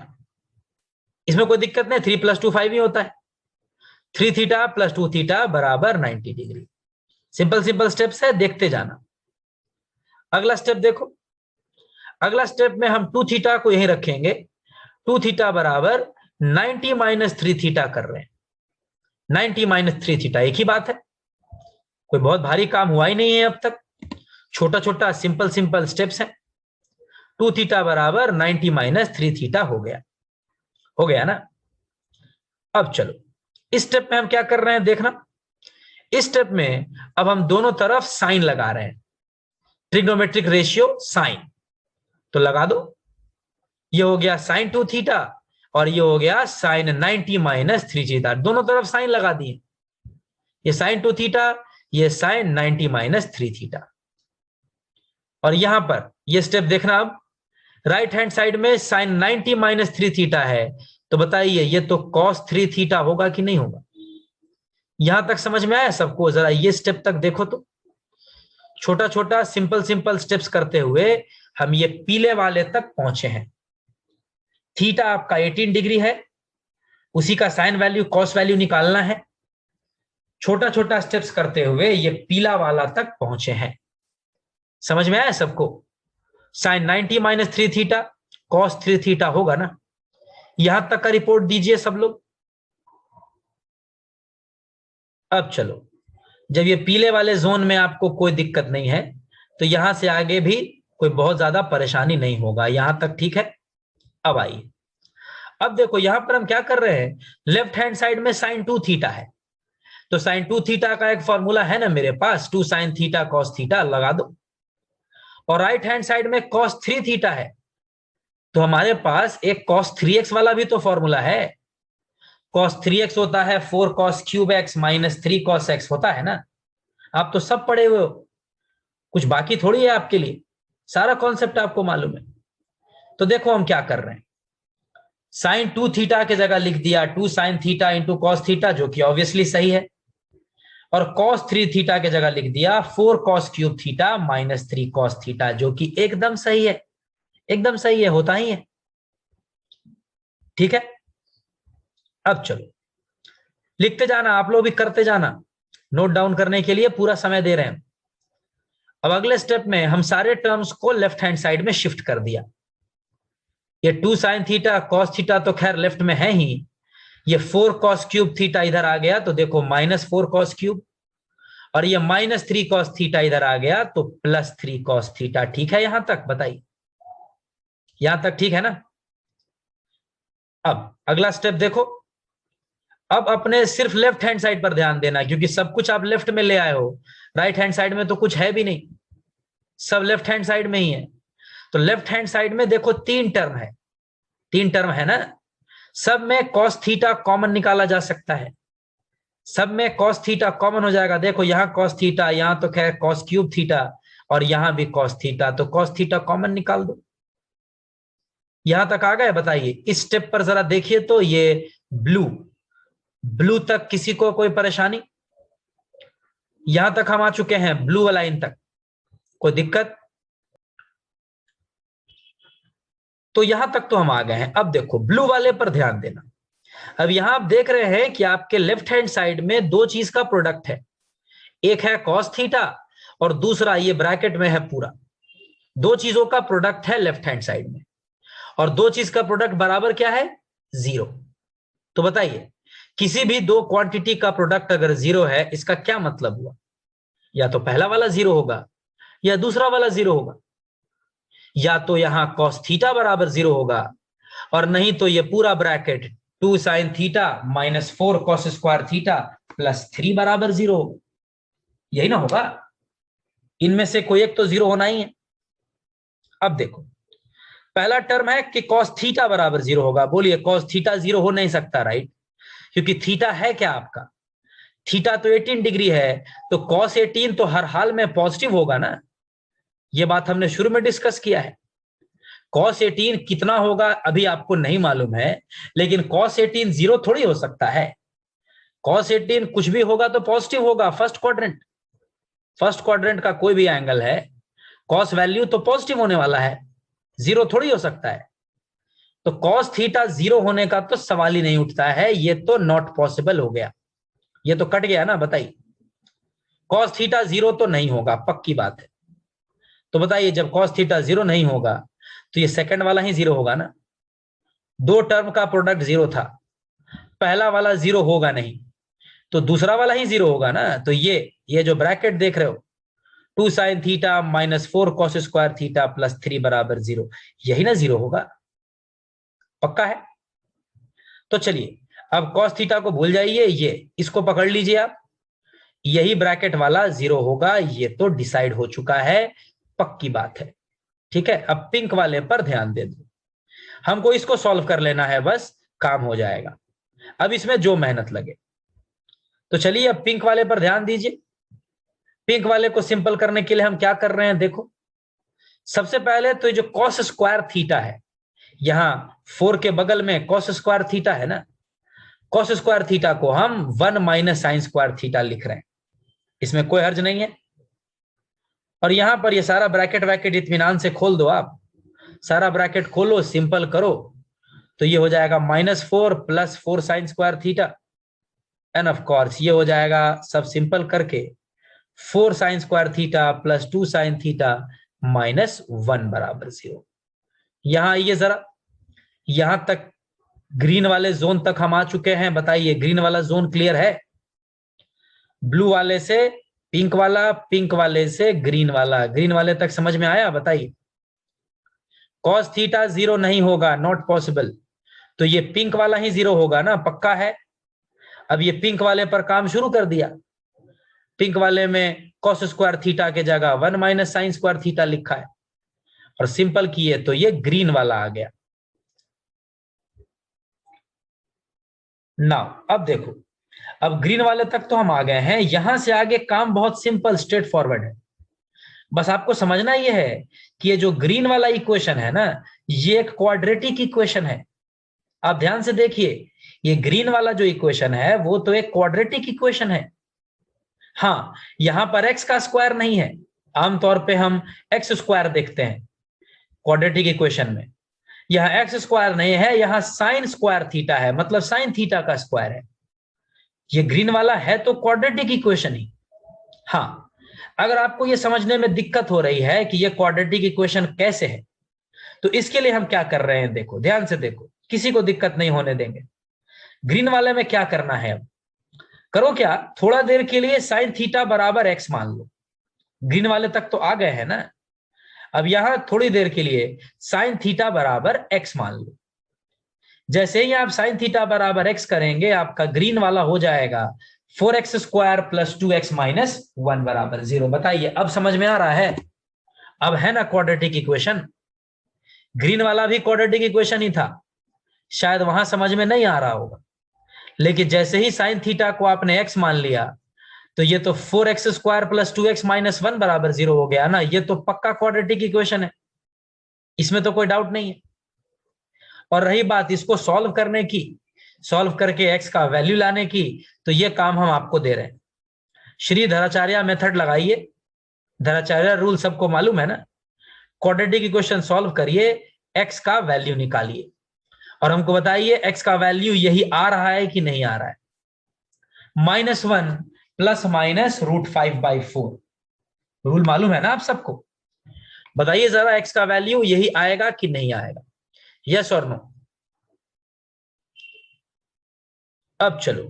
इसमें कोई दिक्कत नहीं, 3 + 2 5 ही होता है। 3 थीटा प्लस 2 थीटा बराबर 90 डिग्री। सिंपल सिंपल स्टेप्स है, देखते जाना। अगला स्टेप देखो, अगला स्टेप में हम 2 थीटा को यहीं रखेंगे। 2 थीटा बराबर 90 - 3 थीटा कर रहे हैं। 90 - 3 थीटा एक ही बात है, कोई बहुत भारी काम हुआ ही नहीं है अब तक, छोटा छोटा सिंपल सिंपल स्टेप्स हैं। 2 थीटा बराबर 90 - 3 थीटा हो गया ना। अब चलो इस स्टेप में हम क्या कर रहे हैं देखना। इस स्टेप में अब हम दोनों तरफ साइन लगा रहे हैं, ट्रिग्नोमेट्रिक रेशियो साइन, तो लगा दो। ये हो गया sin 2 थीटा और ये हो गया sin 90 - 3 थीटा, दोनों तरफ साइन लगा दिए। ये sin 2 थीटा, ये sin 90 - 3 थीटा। और यहां पर ये स्टेप देखना, अब राइट हैंड साइड में sin 90 - 3 थीटा है, तो बताइए ये तो cos 3 थीटा होगा कि नहीं होगा। यहां तक समझ में आया सबको? जरा ये स्टेप तक देखो तो, छोटा छोटा सिंपल सिंपल स्टेप्स करते हुए हम ये पीले वाले तक पहुंचे हैं। थीटा आपका 18 डिग्री है, उसी का साइन वैल्यू कॉस वैल्यू निकालना है। छोटा छोटा स्टेप्स करते हुए ये पीला वाला तक पहुंचे हैं। समझ में आया सबको? साइन 90 - 3 थीटा कॉस 3 थीटा होगा ना। यहां तक का रिपोर्ट दीजिए सब लोग। अब चलो, जब ये पीले वाले जोन में आपको कोई दिक्कत नहीं है, तो यहां से आगे भी कोई बहुत ज्यादा परेशानी नहीं होगा। यहां तक ठीक है? अब आइए, अब देखो यहां पर हम क्या कर रहे हैं, लेफ्ट हैंड साइड में sin 2 थीटा है, तो sin 2 थीटा का एक फॉर्मूला है ना मेरे पास, 2 sin थीटा cos थीटा लगा दो। और राइट हैंड साइड में cos 3 थीटा है, तो हमारे पास एक cos 3x वाला भी तो फॉर्मूला है। cos 3x होता है 4 cos cube x - 3 cos x होता है ना। आप तो सब पढ़े हुए हो, कुछ बाकी थोड़ी है आपके लिए, सारा कॉन्सेप्ट आपको मालूम है। तो देखो हम क्या कर रहे हैं, sin 2 थीटा के जगह लिख दिया 2 sin theta into cos theta, जो कि ऑब्वियसली सही है। और cos 3 थीटा के जगह लिख दिया 4 cos cube theta - 3 cos theta, जो कि एकदम सही है, एकदम सही है, होता ही है। ठीक है, अब चलो लिखते जाना, आप लोग भी करते जाना, नोट डाउन करने के लिए पूरा समय दे रहे हैं। अब अगले स्टेप में हम सारे टर्म्स को लेफ्ट हैंड साइड में शिफ्ट कर दिया। ये 2 sin थीटा cos थीटा तो खैर लेफ्ट में है ही, ये 4 cos क्यूब थीटा इधर आ गया, तो देखो -4 cos क्यूब, और ये -3 cos थीटा इधर आ गया, तो +3 cos थीटा। ठीक है यहां तक? बताइए, यहां तक ठीक है ना। अब अगला स्टेप देखो, अब अपने सिर्फ लेफ्ट हैंड साइड पर ध्यान देना, क्योंकि सब कुछ आप लेफ्ट में ले आए हो, राइट हैंड साइड में तो कुछ है भी नहीं, सब लेफ्ट हैंड साइड में ही है। तो लेफ्ट हैंड साइड में देखो 3 टर्म है, 3 टर्म है ना, सब में cos थीटा कॉमन निकाला जा सकता है, सब में cos थीटा कॉमन हो जाएगा। देखो यहां cos थीटा, यहां तो खैर cos क्यूब थीटा, और यहां भी cos थीटा, तो cos थीटा कॉमन निकाल दो। यहां तक आ गए? बताइए इस स्टेप पर जरा देखिए तो, ये ब्लू तक किसी को कोई परेशानी? यहां तक हम आ चुके हैं, ब्लू वाला लाइन तक, कोई दिक्कत? तो यहां तक तो हम आ गए हैं। अब देखो ब्लू वाले पर ध्यान देना। अब यहां आप देख रहे हैं कि आपके लेफ्ट हैंड साइड में 2 चीज का प्रोडक्ट है, एक है cos थीटा और दूसरा ये ब्रैकेट में है पूरा, 2 चीजों का प्रोडक्ट है लेफ्ट हैंड साइड में, और 2 चीज का प्रोडक्ट बराबर क्या है? 0। तो बताइए किसी भी 2 क्वांटिटी का प्रोडक्ट अगर 0 है, इसका क्या मतलब हुआ? या तो पहला वाला 0 होगा या दूसरा वाला 0 होगा, या तो यहां cos थीटा बराबर 0 होगा, और नहीं तो ये पूरा bracket 2 sin theta -4 cos square theta +3 बराबर 0 होगा। यही ना होगा, इनमें से कोई एक तो 0 होना ही है। अब देखो पहला टर्म है कि cos थीटा बराबर 0 होगा, बोलिए cos थीटा 0 हो नहीं सकता, राइट? क्योंकि थीटा है क्या आपका? थीटा तो 18 डिग्री है, तो cos 18 तो हर हाल में पॉजिटिव होगा ना, ये बात हमने शुरू में डिस्कस किया है। cos 18 कितना होगा अभी आपको नहीं मालूम है, लेकिन cos 18 0 थोड़ी हो सकता है। cos 18 कुछ भी होगा तो पॉजिटिव होगा, फर्स्ट क्वाड्रेंट का कोई भी एंगल है, cos वैल्यू तो पॉजिटिव होने वाला है, जीरो थोड़ी हो सकता है। तो कॉस थीटा जीरो होने का तो सवाल ही नहीं उठता है, ये तो नॉट पॉसिबल हो गया, ये तो कट गया ना। बताइए, कॉस थीटा जीरो तो नहीं होगा, पक्की बात है। तो बताइए, जब कॉस थीटा जीरो नहीं होगा तो ये सेकंड वाला ही जीरो होगा ना। दो टर्म का प्रोडक्ट जीरो था, पहला वाला जीरो होगा नहीं, तो दूसरा वाला ही जीरो होगा ना। तो ये जो ब्रैकेट देख रहे हो, 2 sin theta -4 cos square theta +3 बराबर जीरो, यही ना जीरो होगा, पक्का है। तो चलिए, अब cos थीटा को भूल जाइए, ये इसको पकड़ लीजिए आप, यही ब्रैकेट वाला जीरो होगा, ये तो डिसाइड हो चुका है, पक्की बात है। ठीक है, अब पिंक वाले पर ध्यान दे दो, हमको इसको सॉल्व कर लेना है, बस काम हो जाएगा। अब इसमें जो मेहनत लगे। तो चलिए, अब पिंक वाले पर ध्यान दीजिए। पिंक वाले को सिंपल करने के लिए हम क्या कर रहे हैं, देखो। सबसे पहले तो ये जो cos स्क्वायर थीटा है, यहां 4 के बगल में cos स्क्वायर थीटा है ना, cos स्क्वायर थीटा को हम 1 - sin स्क्वायर थीटा लिख रहे हैं, इसमें कोई हर्ज नहीं है। और यहां पर ये सारा ब्रैकेट वैकेट इत्मीनान से खोल दो, आप सारा ब्रैकेट खोलो, सिंपल करो, तो ये हो जाएगा -4 + 4 sin square theta, end of course ये हो जाएगा सब सिंपल करके 4 sin square theta +2 sin theta -1 बराबर जीरो। यहां आइए जरा, यहां तक ग्रीन वाले जोन तक हम आ चुके हैं। बताइए, ग्रीन वाला जोन क्लियर है? ब्लू वाले से पिंक वाला, पिंक वाले से ग्रीन वाला, ग्रीन वाले तक समझ में आया? बताइए, cos थीटा जीरो नहीं होगा, नॉट पॉसिबल, तो ये पिंक वाला ही जीरो होगा ना, पक्का है। अब ये पिंक वाले पर काम शुरू कर दिया, पिंक वाले में cos स्क्वायर थीटा के जगह 1 - sin स्क्वायर थीटा लिखा है, और सिंपल किए तो ये ग्रीन वाला आ गया। नाउ अब देखो, अब ग्रीन वाले तक तो हम आ गए हैं, यहां से आगे काम बहुत सिंपल स्ट्रेट फॉरवर्ड है। बस आपको समझना यह है कि ये जो ग्रीन वाला इक्वेशन है ना, ये एक क्वाड्रेटिक इक्वेशन है। आप ध्यान से देखिए, ये ग्रीन वाला जो इक्वेशन है वो तो एक क्वाड्रेटिक इक्वेशन है। हाँ, यहां पर एक्स का स्क्वायर नहीं है, आमतौर पे हम एक्स स्क्वायर देखते हैं क्वाड्रेटिक इक्वेशन में, यहां एक्स स्क्वायर नहीं है, यहां साइन स्क्वायर थीटा है, मतलब साइन थीटा का स्क्वायर है। ये ग्रीन वाला है तो क्वाड्रेटिक इक्वेशन ही। हाँ, अगर आपको ये समझने में दिक्कत हो रही है कि ये क्वाड्रेटिक इक्वेशन कैसे है, तो इसके लिए हम क्या कर रहे हैं, देखो ध्यान से देखो, किसी को दिक्कत नहीं होने देंगे। ग्रीन वाले में क्या करना है, अब करो क्या, थोड़ा देर के लिए साइन थीटा बराबर एक्स मान लो। ग्रीन वाले तक तो आ गए हैं ना, अब यहां थोड़ी देर के लिए साइन थीटा बराबर एक्स मान लो। जैसे ही आप साइन थीटा बराबर एक्स करेंगे, आपका ग्रीन वाला हो जाएगा 4x स्क्वायर +2x -1 बराबर जीरो। बताइए, अब समझ में आ रहा है? अब है ना क्वाड्रेटिक इक्वेशन। ग्रीन वाला भी क्वाड्रेटिक इक्वेशन ही था, शायद वहां समझ में नहीं आ रहा होगा, लेकिन जैसे ही साइन थीटा को आपने एक्स मान लिया, तो ये तो 4x स्क्वायर +2x -1 बराबर जीरो हो गया ना, ये तो पक्का क्वाड्रेटिक इक्वेशन है, इसमें तो कोई डाउट नहीं है। और रही बात इसको सॉल्व करने की, सॉल्व करके एक्स का वैल्यू लाने की, तो ये काम हम आपको दे रहे हैं। श्री धराचार्य मेथड लगाइए, धराचार्य रूल सबको मालूम है ना। क्वाड्रेटिक इक्वेशन सॉल्व करिए, एक्स का वैल्यू निकालिए, और हमको बताइए एक्स का वैल्यू यही आ रहा है कि नहीं आ रहा है। -1 ± √5/4 रूल मालूम है ना आप सबको। बताइए जरा, एक्स का वैल्यू यही आएगा कि नहीं आएगा, यस और नो। अब चलो,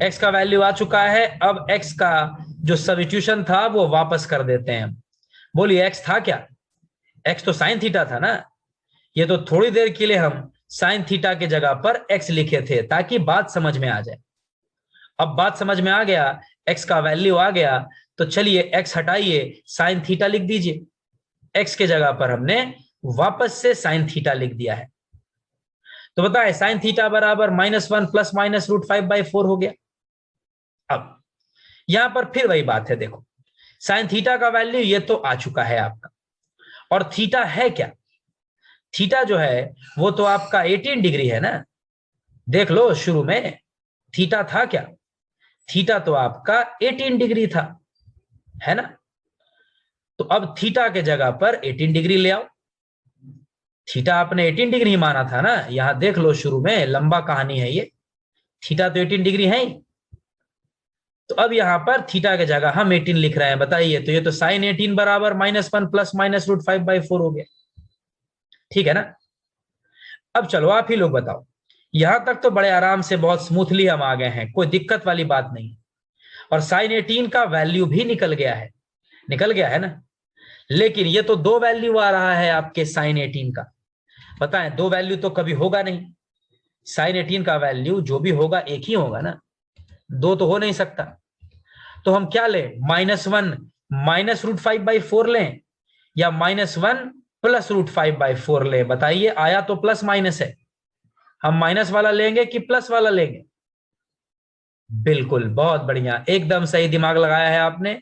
x का वैल्यू आ चुका है, अब x का जो सब्स्टिट्यूशन था वो वापस कर देते हैं। बोलिए, x था क्या? x तो साइन थीटा था ना, ये तो थोड़ी देर के लिए हम साइन थीटा के जगह पर x लिखे थे ताकि बात समझ में आ जाए। अब बात समझ में आ गया, x का वैल्यू आ गया, तो चलिए x हटाइए, साइन थीटा लिख दीजिए। x के जगह पर हमने वापस से साइन थीटा लिख दिया है। तो बताए साइन थीटा बराबर -1 ± √5/4 हो गया। अब यहां पर फिर वही बात है, देखो साइन थीटा का वैल्यू ये तो आ चुका है आपका, और थीटा है क्या? थीटा जो है वो तो आपका 18 डिग्री है ना। देख लो, शुरू में थीटा था क्या? थीटा तो आपका 18 डिग्री था, है ना। तो अब थीटा के जगह पर 18 डिग्री ले आओ, थीटा आपने 18 डिग्री ही माना था ना, यहां देख लो शुरू में, लंबा कहानी है ये, थीटा तो 18 डिग्री है ही। तो अब यहां पर थीटा की जगह हम 18 लिख रहे हैं, बताइए, तो ये तो साइन 18 बराबर -1 प्लस माइनस √5/4 हो गया, ठीक है ना। अब चलो आप ही लोग बताओ, यहां तक तो बड़े आराम से बहुत स्मूथली हम आ गए हैं, कोई दिक्कत वाली बात नहीं। और साइन 18 का वैल्यू भी निकल गया है, निकल गया है ना। लेकिन ये तो दो वैल्यू आ रहा है आपके साइन 18 का, बताएं, दो वैल्यू तो कभी होगा नहीं। साइन 18 का वैल्यू जो भी होगा एक ही होगा ना, दो तो हो नहीं सकता। तो हम क्या लें, -1 -√5/4 लें या -1 प्लस √5/4 लें, बताइए। आया तो प्लस माइनस है, हम माइनस वाला लेंगे कि प्लस वाला लेंगे? बिल्कुल, बहुत बढ़िया, एकदम सही दिमाग लगाया है आपने।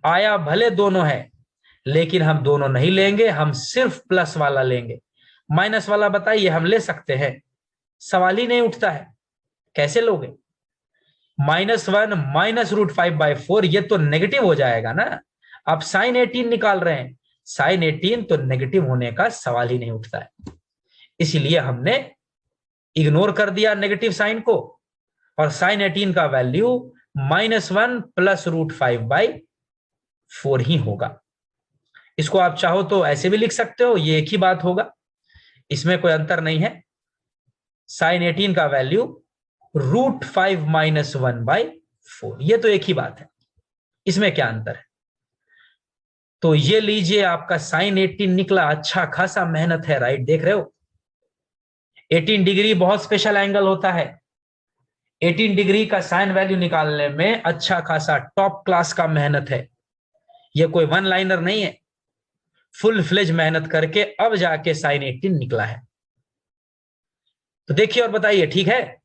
आया भले दोनों है, लेकिन हम दोनों नहीं लेंगे, हम सिर्फ प्लस वाला लेंगे। माइनस वाला बताइए, हम ले सकते हैं? सवाल ही नहीं उठता है, कैसे लोगे? -1 -√5/4 ये तो नेगेटिव हो जाएगा ना। आप साइन 18 निकाल रहे हैं, साइन 18 तो नेगेटिव होने का सवाल ही नहीं उठता है, इसलिए हमने इग्नोर कर दिया नेगेटिव साइन को, और साइन 18 का वैल्यू -1 प्लस √5/4 ही होगा। इसको आप चाहो तो ऐसे भी लिख सकते हो, ये एक ही बात होगा, इसमें कोई अंतर नहीं है। साइन 18 का वैल्यू √5 - 1/4, ये तो एक ही बात है, इसमें क्या अंतर है? तो ये लीजिए, आपका साइन 18 निकला, अच्छा खासा मेहनत है, राइट, देख रहे हो। 18 डिग्री बहुत स्पेशल एंगल होता है, 18 डिग्री का साइन वैल्यू निकालने में अच्छा खासा टॉप क्लास का मेहनत है, ये कोई वन लाइनर नहीं है, फुल फ्लेज मेहनत करके अब जाके साइन 18 निकला है। तो देखिए और बताइए, ठीक है,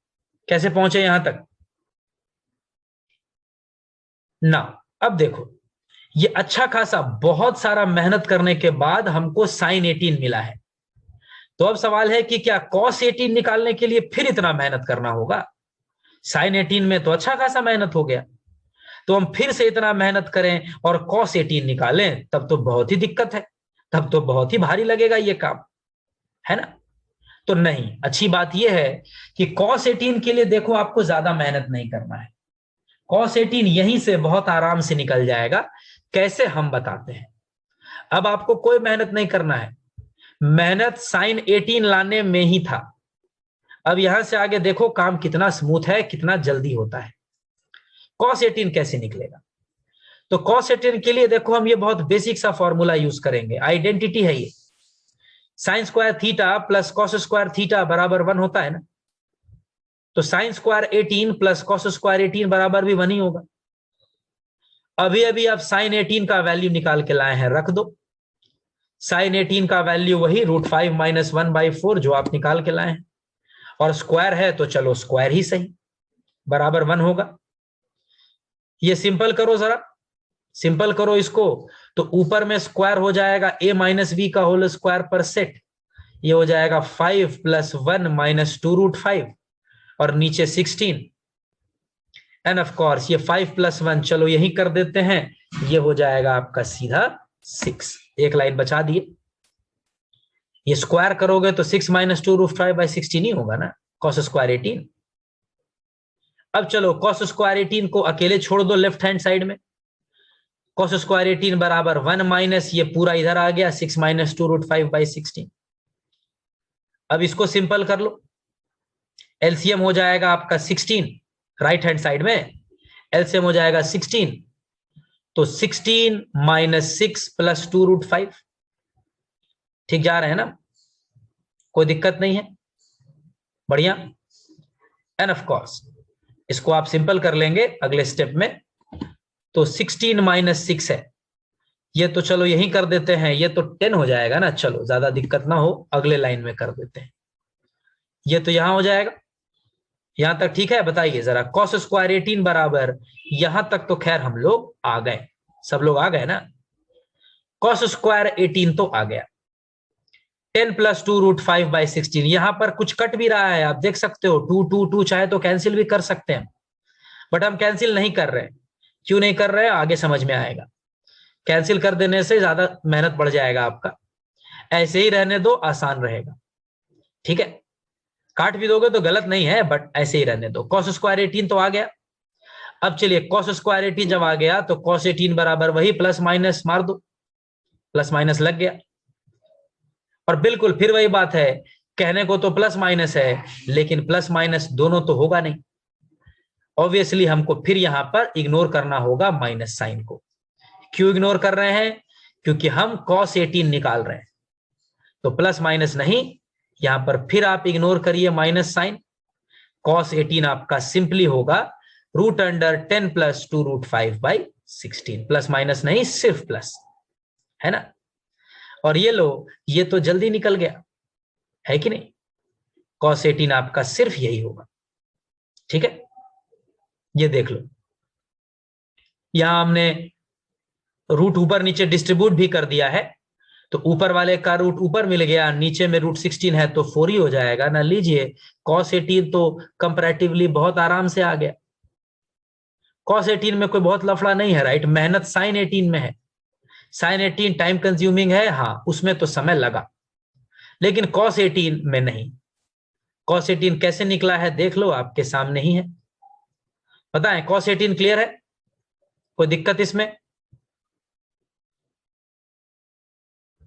कैसे पहुंचे यहां तक ना। अब देखो, ये अच्छा खासा बहुत सारा मेहनत करने के बाद हमको साइन 18 मिला है। तो अब सवाल है कि क्या कॉस 18 निकालने के लिए फिर इतना मेहनत करना होगा? साइन 18 में तो अच्छा खासा मेहनत हो गया, तो हम फिर से इतना मेहनत करें और कॉस 18 निकालें, तब तो बहुत ही दिक्कत है, तब तो बहुत ही भारी लगेगा ये काम, है ना। तो नहीं, अच्छी बात यह है कि कॉस 18 के लिए देखो आपको ज्यादा मेहनत नहीं करना है, कॉस 18 यहीं से बहुत आराम से निकल जाएगा। कैसे, हम बताते हैं। अब आपको कोई मेहनत नहीं करना है, मेहनत साइन 18 लाने में ही था। अब यहां से आगे देखो काम कितना स्मूथ है, कितना जल्दी होता है। कॉस 18 कैसे निकलेगा? तो कॉस 18 के लिए देखो हम ये बहुत बेसिक सा फॉर्मूला यूज करेंगे, आइडेंटिटी है ये, sine square theta plus cos square theta बराबर 1 होता है ना। तो sine square 18 plus cos square 18 बराबर भी 1 ही होगा। अभी अभी आप साइन 18 का वैल्यू निकाल के लाए हैं, रख दो। साइन 18 का वैल्यू वही √5 - 1/4 जो आप निकाल के लाए हैं, और स्क्वायर है तो चलो स्क्वायर ही सही, बराबर 1 होगा। ये सिंपल करो जरा, सिंपल करो इसको, तो ऊपर में स्क्वायर हो जाएगा a - b का होल स्क्वायर पर सेट, ये हो जाएगा 5 + 1 - 2√5, और नीचे 16, एंड ऑफ कोर्स ये 5 + 1 चलो यही कर देते हैं, ये हो जाएगा आपका सीधा 6, एक लाइन बचा दिए। ये स्क्वायर करोगे तो 6 - 2√5/16 ही होगा ना, कॉस स्क्वायर 18। अब चलो कॉस स्क्वायर 18 को अकेले छोड़ दो लेफ्ट हैंड साइड में, कॉस स्क्वायर 18 बराबर 1 माइनस ये पूरा इधर आ गया 6 - 2√5/16। अब इसको सिंपल कर लो, एलसीएम हो जाएगा आपका 16, राइट हैंड साइड में एलसीएम हो जाएगा 16, तो 16 - 6 + 2√5, ठीक जा रहे हैं ना, कोई दिक्कत नहीं है, बढ़िया। एंड ऑफ कोर्स इसको आप सिंपल कर लेंगे अगले स्टेप में, तो 16 - 6 है, ये तो चलो यही कर देते हैं, ये तो 10 हो जाएगा ना, चलो ज्यादा दिक्कत ना हो अगले लाइन में कर देते हैं, ये तो यहां हो जाएगा। यहां तक ठीक है? बताइए जरा, कॉस स्क्वायर 18 बराबर, यहां तक तो खैर हम लोग आ गए, सब लोग आ गए ना। कॉस स्क्वायर 18 तो आ गया, 10 + 2√5/16, यहां पर कुछ कट भी रहा है, आप देख सकते हो 2 2 2 चाहे तो कैंसिल भी कर सकते हैं, बट हम कैंसिल नहीं कर रहे। क्यों नहीं कर रहे, आगे समझ में आएगा। कैंसिल कर देने से ज्यादा मेहनत बढ़ जाएगा आपका। ऐसे ही रहने दो, आसान रहेगा। ठीक है, काट भी दोगे तो गलत नहीं है, बट ऐसे ही रहने दो। cos स्क्वायर 18 तो आ गया। अब चलिए cos स्क्वायर 18 जब आ गया तो cos 18 बराबर वही प्लस माइनस मार दो, प्लस माइनस लग गया। और बिल्कुल फिर वही बात है, कहने को तो प्लस माइनस है, लेकिन प्लस माइनस दोनों तो होगा नहीं। ऑब्वियसली हमको फिर यहां पर इग्नोर करना होगा माइनस साइन को। क्यों इग्नोर कर रहे हैं? क्योंकि हम cos 18 निकाल रहे हैं, तो प्लस माइनस नहीं, यहां पर फिर आप इग्नोर करिए माइनस साइन। cos 18 आपका सिंपली होगा root under 10 plus 2 root 5 by 16। Plus minus नहीं, सिर्फ प्लस, है ना। और ये लो, ये तो जल्दी निकल गया, है कि नहीं। cos 18 आपका सिर्फ यही होगा। ठीक है, ये देख लो, यहां हमने रूट ऊपर नीचे डिस्ट्रीब्यूट भी कर दिया है, तो ऊपर वाले का रूट ऊपर मिल गया, नीचे में रूट 16 है तो 4 ही हो जाएगा ना। लीजिए, cos 18 तो कंपैरेटिवली बहुत आराम से आ गया। cos 18 में कोई बहुत लफड़ा नहीं है, राइट। मेहनत sin 18 में है। sin 18 टाइम कंज्यूमिंग है, हाँ उसमें तो समय लगा, लेकिन cos 18 में नहीं। cos 18 कैसे निकला है देख लो, आपके सामने ही है। बताएं, cos 18 क्लियर है? कोई दिक्कत इसमें?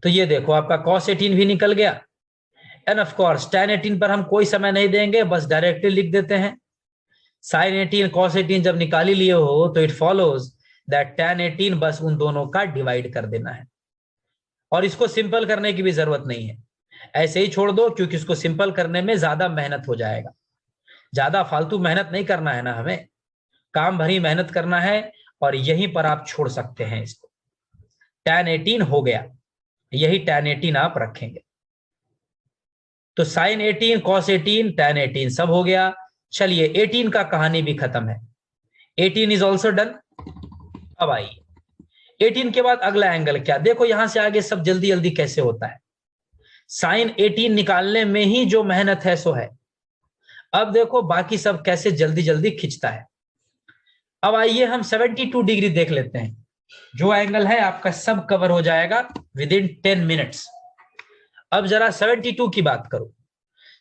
तो ये देखो, आपका cos 18 भी निकल गया। एंड ऑफ कोर्स tan 18 पर हम कोई समय नहीं देंगे, बस डायरेक्टली लिख देते हैं। sin 18 cos 18 जब निकाल ही लिए हो तो इट फॉलोज दैट tan 18 बस उन दोनों का डिवाइड कर देना है। और इसको सिंपल करने की भी जरूरत नहीं है, ऐसे ही छोड़ दो, क्योंकि इसको सिंपल करने में ज्यादा मेहनत हो जाएगा। ज्यादा फालतू मेहनत नहीं करना है ना, हमें काम भरी मेहनत करना है, और यहीं पर आप छोड़ सकते हैं इसको। tan 18 हो गया, यही tan 18 आप रखेंगे। तो sin 18 cos 18 tan 18 सब हो गया। चलिए 18 का कहानी भी खत्म है, 18 इज ऑल्सो डन। अब आइए 18 के बाद अगला एंगल क्या, देखो यहां से आगे सब जल्दी जल्दी कैसे होता है। sin 18 निकालने में ही जो मेहनत है सो है। अब देखो बाकी सब कैसे जल्दी जल्दी खिंचता है। अब आइए हम 72 डिग्री देख लेते हैं, जो एंगल है आपका सब कवर हो जाएगा विद इन 10 मिनट्स। अब जरा 72 की बात करो,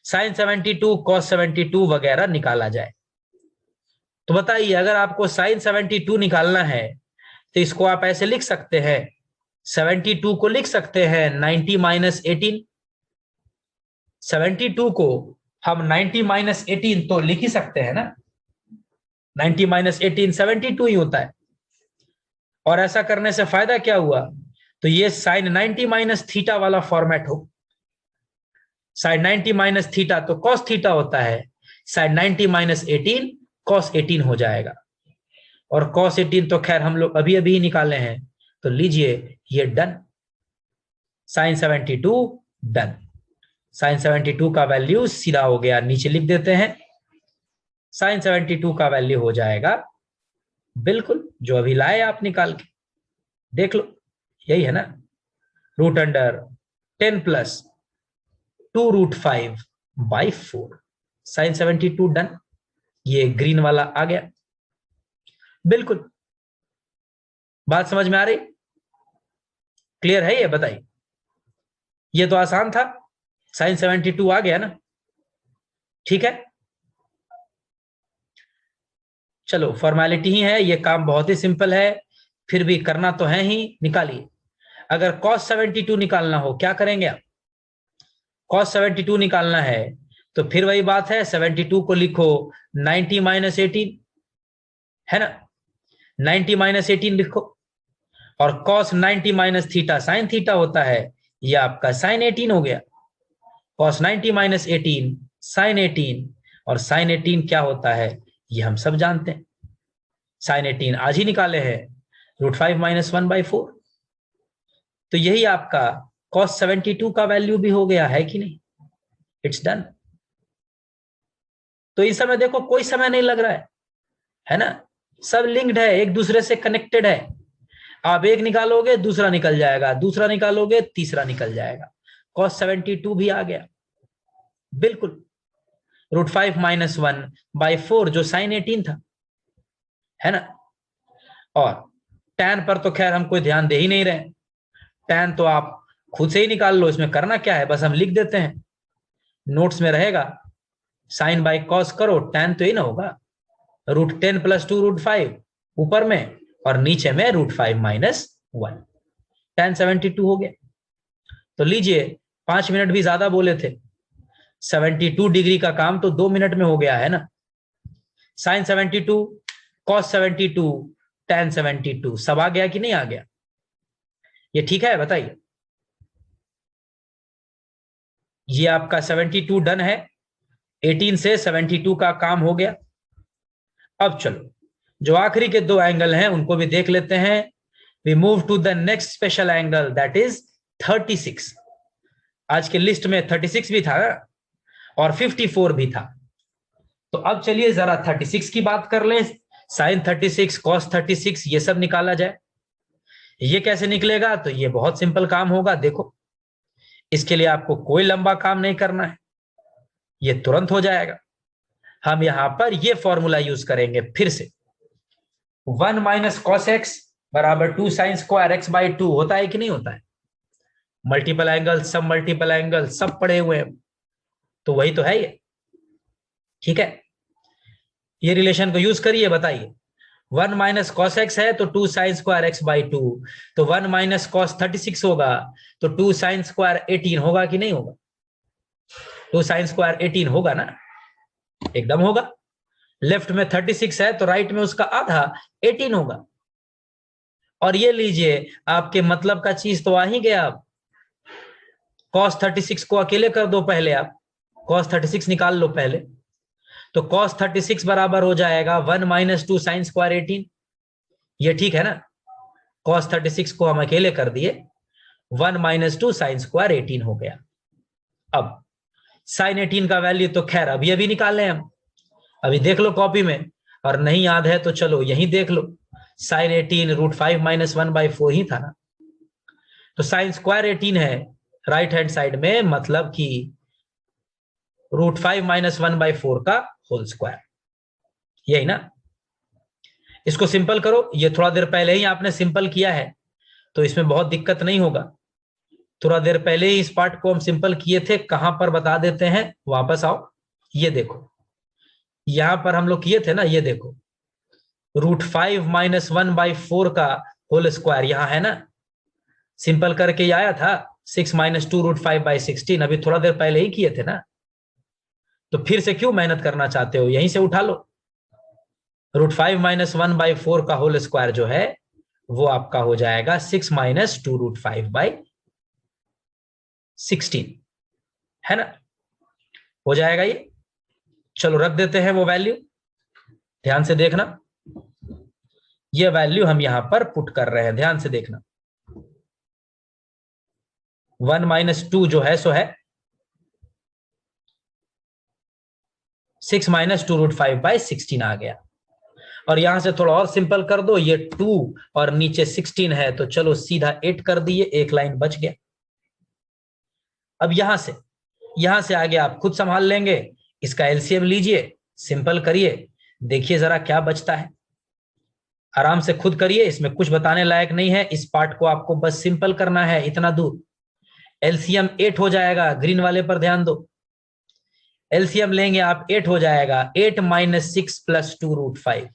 sin 72 cos 72 वगैरह निकाला जाए। तो बताइए, अगर आपको sin 72 निकालना है तो इसको आप ऐसे लिख सकते हैं, 72 को लिख सकते हैं 90 माइनस 18। 72 को हम 90 माइनस 18 तो लिख ही सकते हैं ना, 90 माइनस 18 72 ही होता है। और ऐसा करने से फायदा क्या हुआ, तो ये साइन 90 माइनस थीटा वाला फॉर्मेट हो। साइन 90 माइनस थीटा तो कॉस थीटा होता है, साइन 90 माइनस 18 कॉस 18 हो जाएगा। और कॉस 18 तो खैर हम लोग अभी अभी निकाले हैं, तो लीजिए ये डन, साइन 72 डन। साइन 72 का वैल्यू सीधा हो गया, नीचे लिख देते हैं। साइन 72 का वैल्यू हो जाएगा बिल्कुल जो अभी लाए आप निकाल के, देख लो यही है ना, root under 10 plus 2 root 5 by 4। Sine 72 done, ये ग्रीन वाला आ गया। बिल्कुल, बात समझ में आ रही, क्लियर है ये? बताइए, ये तो आसान था, साइन 72 आ गया ना। ठीक है, चलो फॉर्मेलिटी ही है, ये काम बहुत ही सिंपल है, फिर भी करना तो है ही। निकालिए, अगर cos 72 निकालना हो क्या करेंगे आप? cos 72 निकालना है तो फिर वही बात है, 72 को लिखो 90 माइनस 18, है ना, 90 माइनस 18 लिखो। और cos 90 minus theta sine theta होता है, ये आपका साइन 18 हो गया। cos 90 माइनस 18 साइन 18, और साइन 18 क्या होता है ये हम सब जानते हैं, साइन 18 आज ही निकाले हैं, रूट 5 माइनस 1 बाई 4। तो यही आपका cos 72 का वैल्यू भी हो गया, है कि नहीं? It's done. तो इस समय देखो कोई समय नहीं लग रहा है ना, सब लिंक्ड है, एक दूसरे से कनेक्टेड है। आप एक निकालोगे दूसरा निकल जाएगा, दूसरा निकालोगे तीसरा निकल जाएगा। cos 72 भी आ गया बिल्कुल, रूट 5 माइनस 1 बाई 4 जो साइन 18 था, है ना। और tan पर तो खैर हम कोई ध्यान दे ही नहीं रहे, tan तो आप खुद से ही निकाल लो, इसमें करना क्या है, बस हम लिख देते हैं, नोट्स में रहेगा, साइन बाई कॉस करो, tan तो ही ना होगा, √10 + 2 √5 ऊपर में और नीचे में √5 - 1, tan 72 हो गया। तो लीजिए 5 मिनट भी ज्यादा बोले थे, 72 डिग्री का काम तो 2 मिनट में हो गया है ना। साइन 72, कॉस 72, tan 72 सब आ गया कि नहीं आ गया? ये ठीक है, बताइए। ये आपका 72 डन है, 18 से 72 का काम हो गया। अब चलो जो आखिरी के दो एंगल हैं उनको भी देख लेते हैं। We move to the next special angle, that is 36। आज के लिस्ट में 36 भी था और 54 भी था। तो अब चलिए जरा 36 की बात कर लें। साइन 36, कॉस 36 ये सब निकाला जाए। ये कैसे निकलेगा? तो ये बहुत सिंपल काम होगा। देखो, इसके लिए आपको कोई लंबा काम नहीं करना है, ये तुरंत हो जाएगा। हम यहां पर ये फॉर्मूला यूज करेंगे फिर से। 1 - cos x = 2 sin square x/2 होता है कि नहीं होता है? मल्टीपल एंगल, सब मल्टीपल एंगल सब पड़े हुए हैं, तो वही तो है ये। ठीक है, ये रिलेशन को यूज करिए, बताइए। 1 - cos x है तो 2 sin स्क्वायर x/2, तो 1 - cos 36 होगा तो 2 sin स्क्वायर 18 होगा कि नहीं होगा? 2 sin स्क्वायर 18 होगा ना, एकदम होगा। लेफ्ट में 36 है तो राइट में उसका आधा 18 होगा। और ये लीजिए, आपके मतलब का चीज तो आ ही गया। अब cos 36 को अकेले कर दो पहले, आप cos 36 निकाल लो पहले, तो cos 36 बराबर हो जाएगा 1 - 2 sin स्क्वायर 18। ये ठीक है ना, cos 36 को हम अकेले कर दिए, 1 - 2 sin स्क्वायर 18 हो गया। अब sin 18 का वैल्यू तो खैर अभी अभी निकाले हम, अभी देख लो कॉपी में, और नहीं याद है तो चलो यही देख लो। sin 18 √5 - 1/4 ही था ना, तो sin स्क्वायर 18 है राइट हैंड साइड में, मतलब कि √5 - 1/4 का होल स्क्वायर, यही ना। इसको सिंपल करो, ये थोड़ा देर पहले ही आपने सिंपल किया है तो इसमें बहुत दिक्कत नहीं होगा। थोड़ा देर पहले ही इस पार्ट को हम सिंपल किए थे, कहां पर बता देते हैं, वापस आओ। ये देखो, यहां पर हम लोग किए थे ना, ये देखो √5 - 1/4 का होल स्क्वायर यहां है ना, सिंपल करके ये आया था 6 - 2 √5/16, अभी थोड़ा देर पहले ही किए थे ना, तो फिर से क्यों मेहनत करना चाहते हो, यहीं से उठा लो। √5 - 1/4 का होल स्क्वायर जो है वो आपका हो जाएगा 6 - 2 √5/16, है ना, हो जाएगा ये। चलो रख देते हैं वो वैल्यू, ध्यान से देखना, ये वैल्यू हम यहां पर पुट कर रहे हैं, ध्यान से देखना। 1 - 2 जो है सो है 6 - 2 √5/16 आ गया। और यहां से थोड़ा और सिंपल कर दो, ये 2 और नीचे 16 है तो चलो सीधा 8 कर दिए, एक लाइन बच गया। अब यहां से आगे आप खुद संभाल लेंगे, इसका एलसीएम लीजिए, सिंपल करिए, देखिए जरा क्या बचता है, आराम से खुद करिए, इसमें कुछ बताने लायक नहीं है, इस पार्ट को आपको बस सिंपल करना है इतना दूर। एलसीएम 8 हो जाएगा, ग्रीन वाले पर ध्यान दो, एलसीएम लेंगे आप 8 हो जाएगा, 8 - 6 + 2 √5,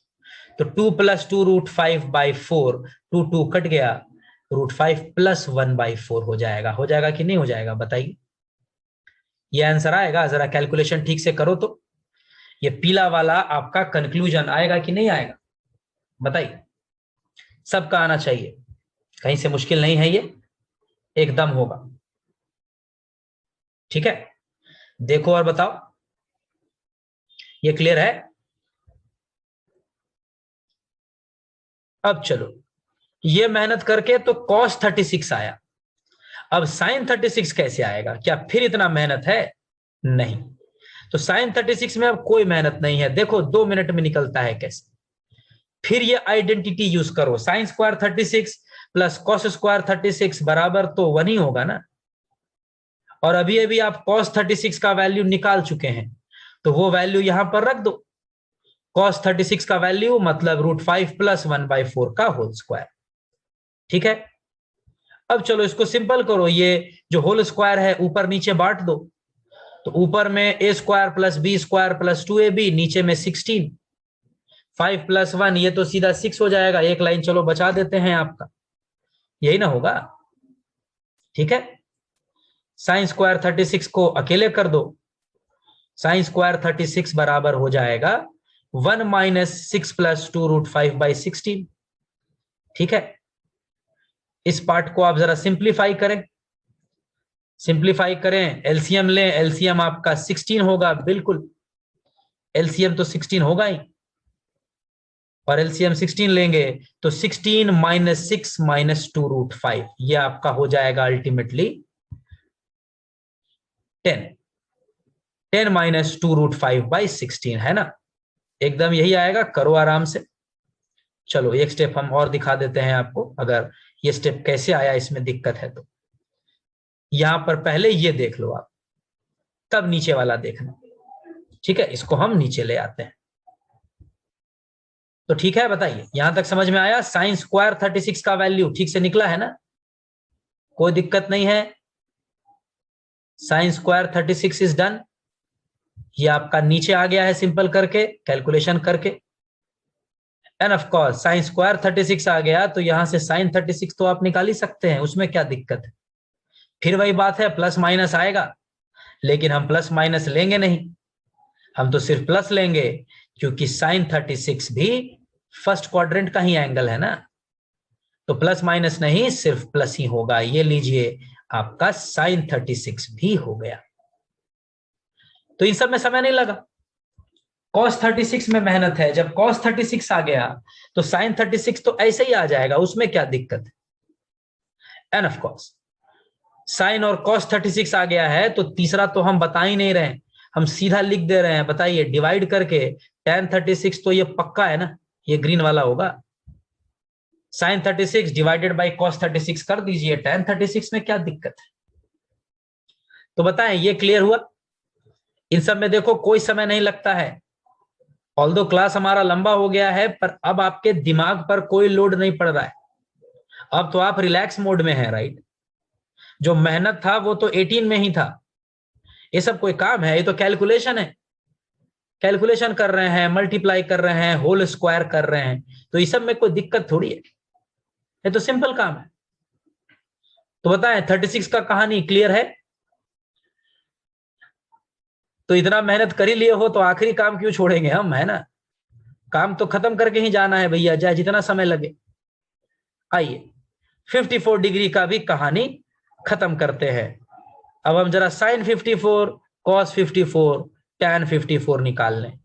तो 2 + 2 √5/4, 2 2 कट गया, √5 + 1/4 हो जाएगा कि नहीं हो जाएगा, बताइए। ये आंसर आएगा, जरा कैलकुलेशन ठीक से करो तो, ये पीला वाला आपका कंक्लूजन आएगा कि नहीं आएगा, बताइए। सबका आना चाहिए, कहीं से मुश्किल नहीं है, ये एकदम होगा। ठीक है, देखो और बताओ, ये क्लियर है? अब चलो, ये मेहनत करके तो cos 36 आया, अब sin 36 कैसे आएगा, क्या फिर इतना मेहनत है? नहीं, तो sin 36 में अब कोई मेहनत नहीं है, देखो 2 मिनट में निकलता है कैसे। फिर ये आइडेंटिटी यूज करो, sin स्क्वायर 36 + cos स्क्वायर 36 बराबर तो 1 ही होगा ना, और अभी अभी आप cos 36 का वैल्यू निकाल चुके हैं, तो वो वैल्यू यहां पर रख दो, cos 36 का वैल्यू मतलब √5 + 1/4 का होल स्क्वायर। ठीक है, अब चलो इसको सिंपल करो, ये जो होल स्क्वायर है ऊपर नीचे बांट दो, तो ऊपर में A square plus B square plus 2ab, नीचे में 16, 5 + 1 ये तो सीधा 6 हो जाएगा। एक लाइन चलो बचा देते हैं आपका, यही ना होगा, ठीक है। साइन स्क्वायर 36 को अकेले कर दो, साइन स्क्वायर 36 बराबर हो जाएगा 1 - 6 + 2√5/16, ठीक है। इस पार्ट को आप जरा सिंप्लीफाई करें, सिंप्लीफाई करें, एलसीएम लें, एलसीएम आपका 16 होगा, बिल्कुल एलसीएम तो 16 होगा ही, और एलसीएम 16 लेंगे तो 16 - 6 - 2√5 ये आपका हो जाएगा अल्टीमेटली 10, 10 - 2√5/16 है ना, एकदम यही आएगा, करो आराम से। चलो एक स्टेप हम और दिखा देते हैं आपको, अगर ये स्टेप कैसे आया इसमें दिक्कत है तो। यहां पर पहले ये देख लो आप, तब नीचे वाला देखना, ठीक है। इसको हम नीचे ले आते हैं, तो ठीक है, बताइए यहां तक समझ में आया? साइन स्क्वायर 36 का वैल्यू ठीक से निकला है ना, कोई दिक्कत नहीं है। साइन स्क्वायर 36 इज डन, ये आपका नीचे आ गया है सिंपल करके, कैलकुलेशन करके। End of course sine square 36 आ गया तो यहां से साइन 36 तो आप निकाल ही सकते हैं, उसमें क्या दिक्कत है। फिर वही बात है, प्लस माइनस आएगा, लेकिन हम प्लस माइनस लेंगे नहीं, हम तो सिर्फ प्लस लेंगे, क्योंकि साइन 36 भी फर्स्ट क्वाड्रेंट का ही एंगल है ना, तो प्लस माइनस नहीं, सिर्फ प्लस ही होगा। ये लीजिए आपका साइन 36 भी हो गया, तो इन सब में समय नहीं लगा। cos 36 में मेहनत है, जब cos 36 आ गया तो sin 36 तो ऐसे ही आ जाएगा, उसमें क्या दिक्कत है। एंड ऑफ कोर्स sin और cos 36 आ गया है तो तीसरा तो हम बता ही नहीं रहे, हम सीधा लिख दे रहे हैं। बताइए, डिवाइड करके tan 36 तो ये पक्का है ना, ये ग्रीन वाला होगा। sin 36 डिवाइडेड बाई cos 36 कर दीजिए, tan 36 में क्या दिक्कत है। तो बताएं, ये क्लियर हुआ? इन सब में देखो कोई समय नहीं लगता है, ऑल्दो क्लास हमारा लंबा हो गया है, पर अब आपके दिमाग पर कोई लोड नहीं पड़ रहा है, अब तो आप रिलैक्स मोड में हैं, राइट। जो मेहनत था वो तो 18 में ही था, ये सब कोई काम है? ये तो कैलकुलेशन है, कैलकुलेशन कर रहे हैं, मल्टीप्लाई कर रहे हैं, होल स्क्वायर कर रहे हैं, तो इस सब में कोई दिक्कत थोड़ी है, ये तो सिंपल काम है। तो बताएं 36 का कहानी क्लियर है? तो इतना मेहनत कर ही लिए हो तो आखिरी काम क्यों छोड़ेंगे हम, है ना। काम तो खत्म करके ही जाना है भैया, चाहे जितना समय लगे। आइए 54 डिग्री का भी कहानी खत्म करते हैं। अब हम जरा साइन 54, कॉस 54, टैन 54 निकाल लें।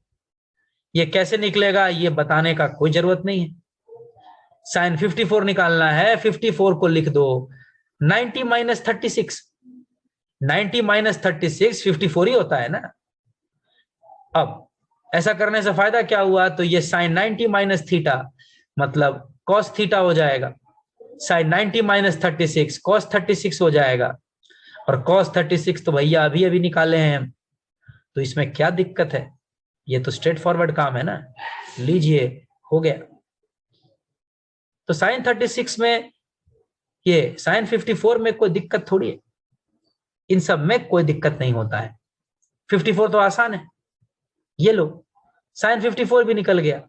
ये कैसे निकलेगा ये बताने का कोई जरूरत नहीं है, साइन 54 निकालना है, 54 को लिख दो 90 - 36, 90 - 36 54 ही होता है ना। अब ऐसा करने से फायदा क्या हुआ, तो ये साइन 90 - थीटा मतलब कॉस थीटा हो जाएगा, साइन 90 - 36 कॉस 36 हो जाएगा, और कॉस 36 तो भैया अभी अभी निकाले हैं हम, तो इसमें क्या दिक्कत है, ये तो स्ट्रेट फॉरवर्ड काम है ना। लीजिए हो गया। तो साइन 36 में, ये साइन 54 में कोई दिक्कत थोड़ी है, इन सब में कोई दिक्कत नहीं होता है, 54 तो आसान है। ये लो साइन 54 भी निकल गया,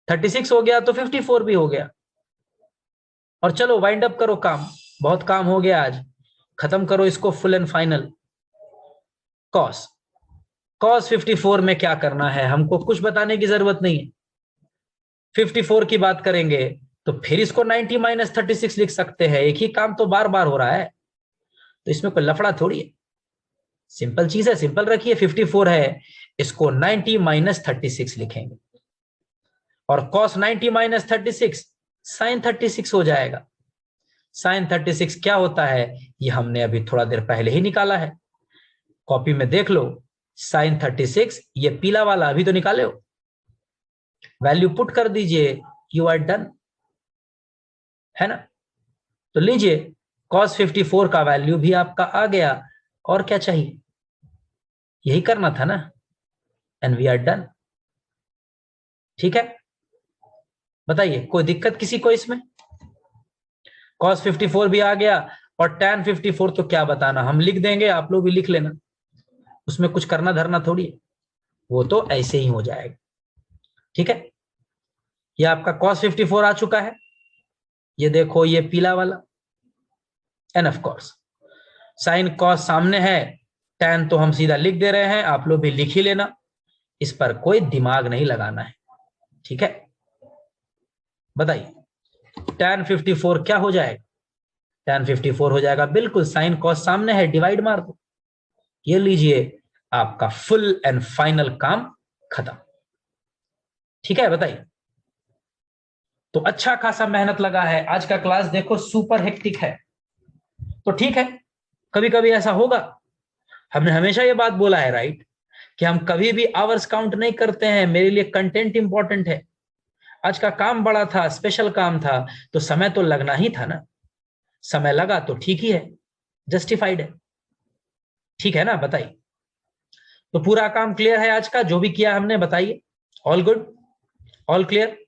36 हो गया तो 54 भी हो गया। और चलो वाइंड अप करो काम, बहुत काम हो गया आज, खत्म करो इसको full and final. Cos cos 54 में क्या करना है, हमको कुछ बताने की जरूरत नहीं है। 54 की बात करेंगे तो फिर इसको 90 - 36 लिख सकते हैं, एक ही काम तो बार बार हो रहा है, तो इसमें कोई लफड़ा थोड़ी है, सिंपल चीज है, सिंपल रखिए। 54 है, इसको 90 - 36 लिखेंगे, और cos 90 - 36 sin 36 हो जाएगा। sin 36 क्या होता है ये हमने अभी थोड़ा देर पहले ही निकाला है, कॉपी में देख लो। sin 36 ये पीला वाला अभी तो निकाले हो, वैल्यू पुट कर दीजिए, यू आर डन, है ना। तो लीजिए cos 54 का वैल्यू भी आपका आ गया, और क्या चाहिए, यही करना था ना, एंड वी आर डन। ठीक है, बताइए कोई दिक्कत किसी को इसमें? cos 54 भी आ गया और tan 54 तो क्या बताना, हम लिख देंगे, आप लोग भी लिख लेना, उसमें कुछ करना धरना थोड़ी है, वो तो ऐसे ही हो जाएगा। ठीक है, ये आपका cos 54 आ चुका है, ये देखो ये पीला वाला, end of course sine cos सामने है, tan तो हम सीधा लिख दे रहे हैं, आप लोग भी लिख ही लेना, इस पर कोई दिमाग नहीं लगाना है। ठीक है, बताइए tan 54 क्या हो जाएगा? tan 54 हो जाएगा बिल्कुल साइन कॉस सामने है, डिवाइड मार दो, ये लीजिए आपका फुल एंड फाइनल काम खत्म। ठीक है, बताइए। तो अच्छा खासा मेहनत लगा है, आज का क्लास देखो सुपर हेक्टिक है, तो ठीक है, कभी कभी ऐसा होगा, हमने हमेशा ये बात बोला है राइट, कि हम कभी भी आवर्स काउंट नहीं करते हैं, मेरे लिए कंटेंट इंपॉर्टेंट है। आज का काम बड़ा था, स्पेशल काम था, तो समय तो लगना ही था ना, समय लगा तो ठीक ही है, जस्टिफाइड है। ठीक है ना, बताइए। तो पूरा काम क्लियर है आज का, जो भी किया हमने, बताइए। All good, all clear.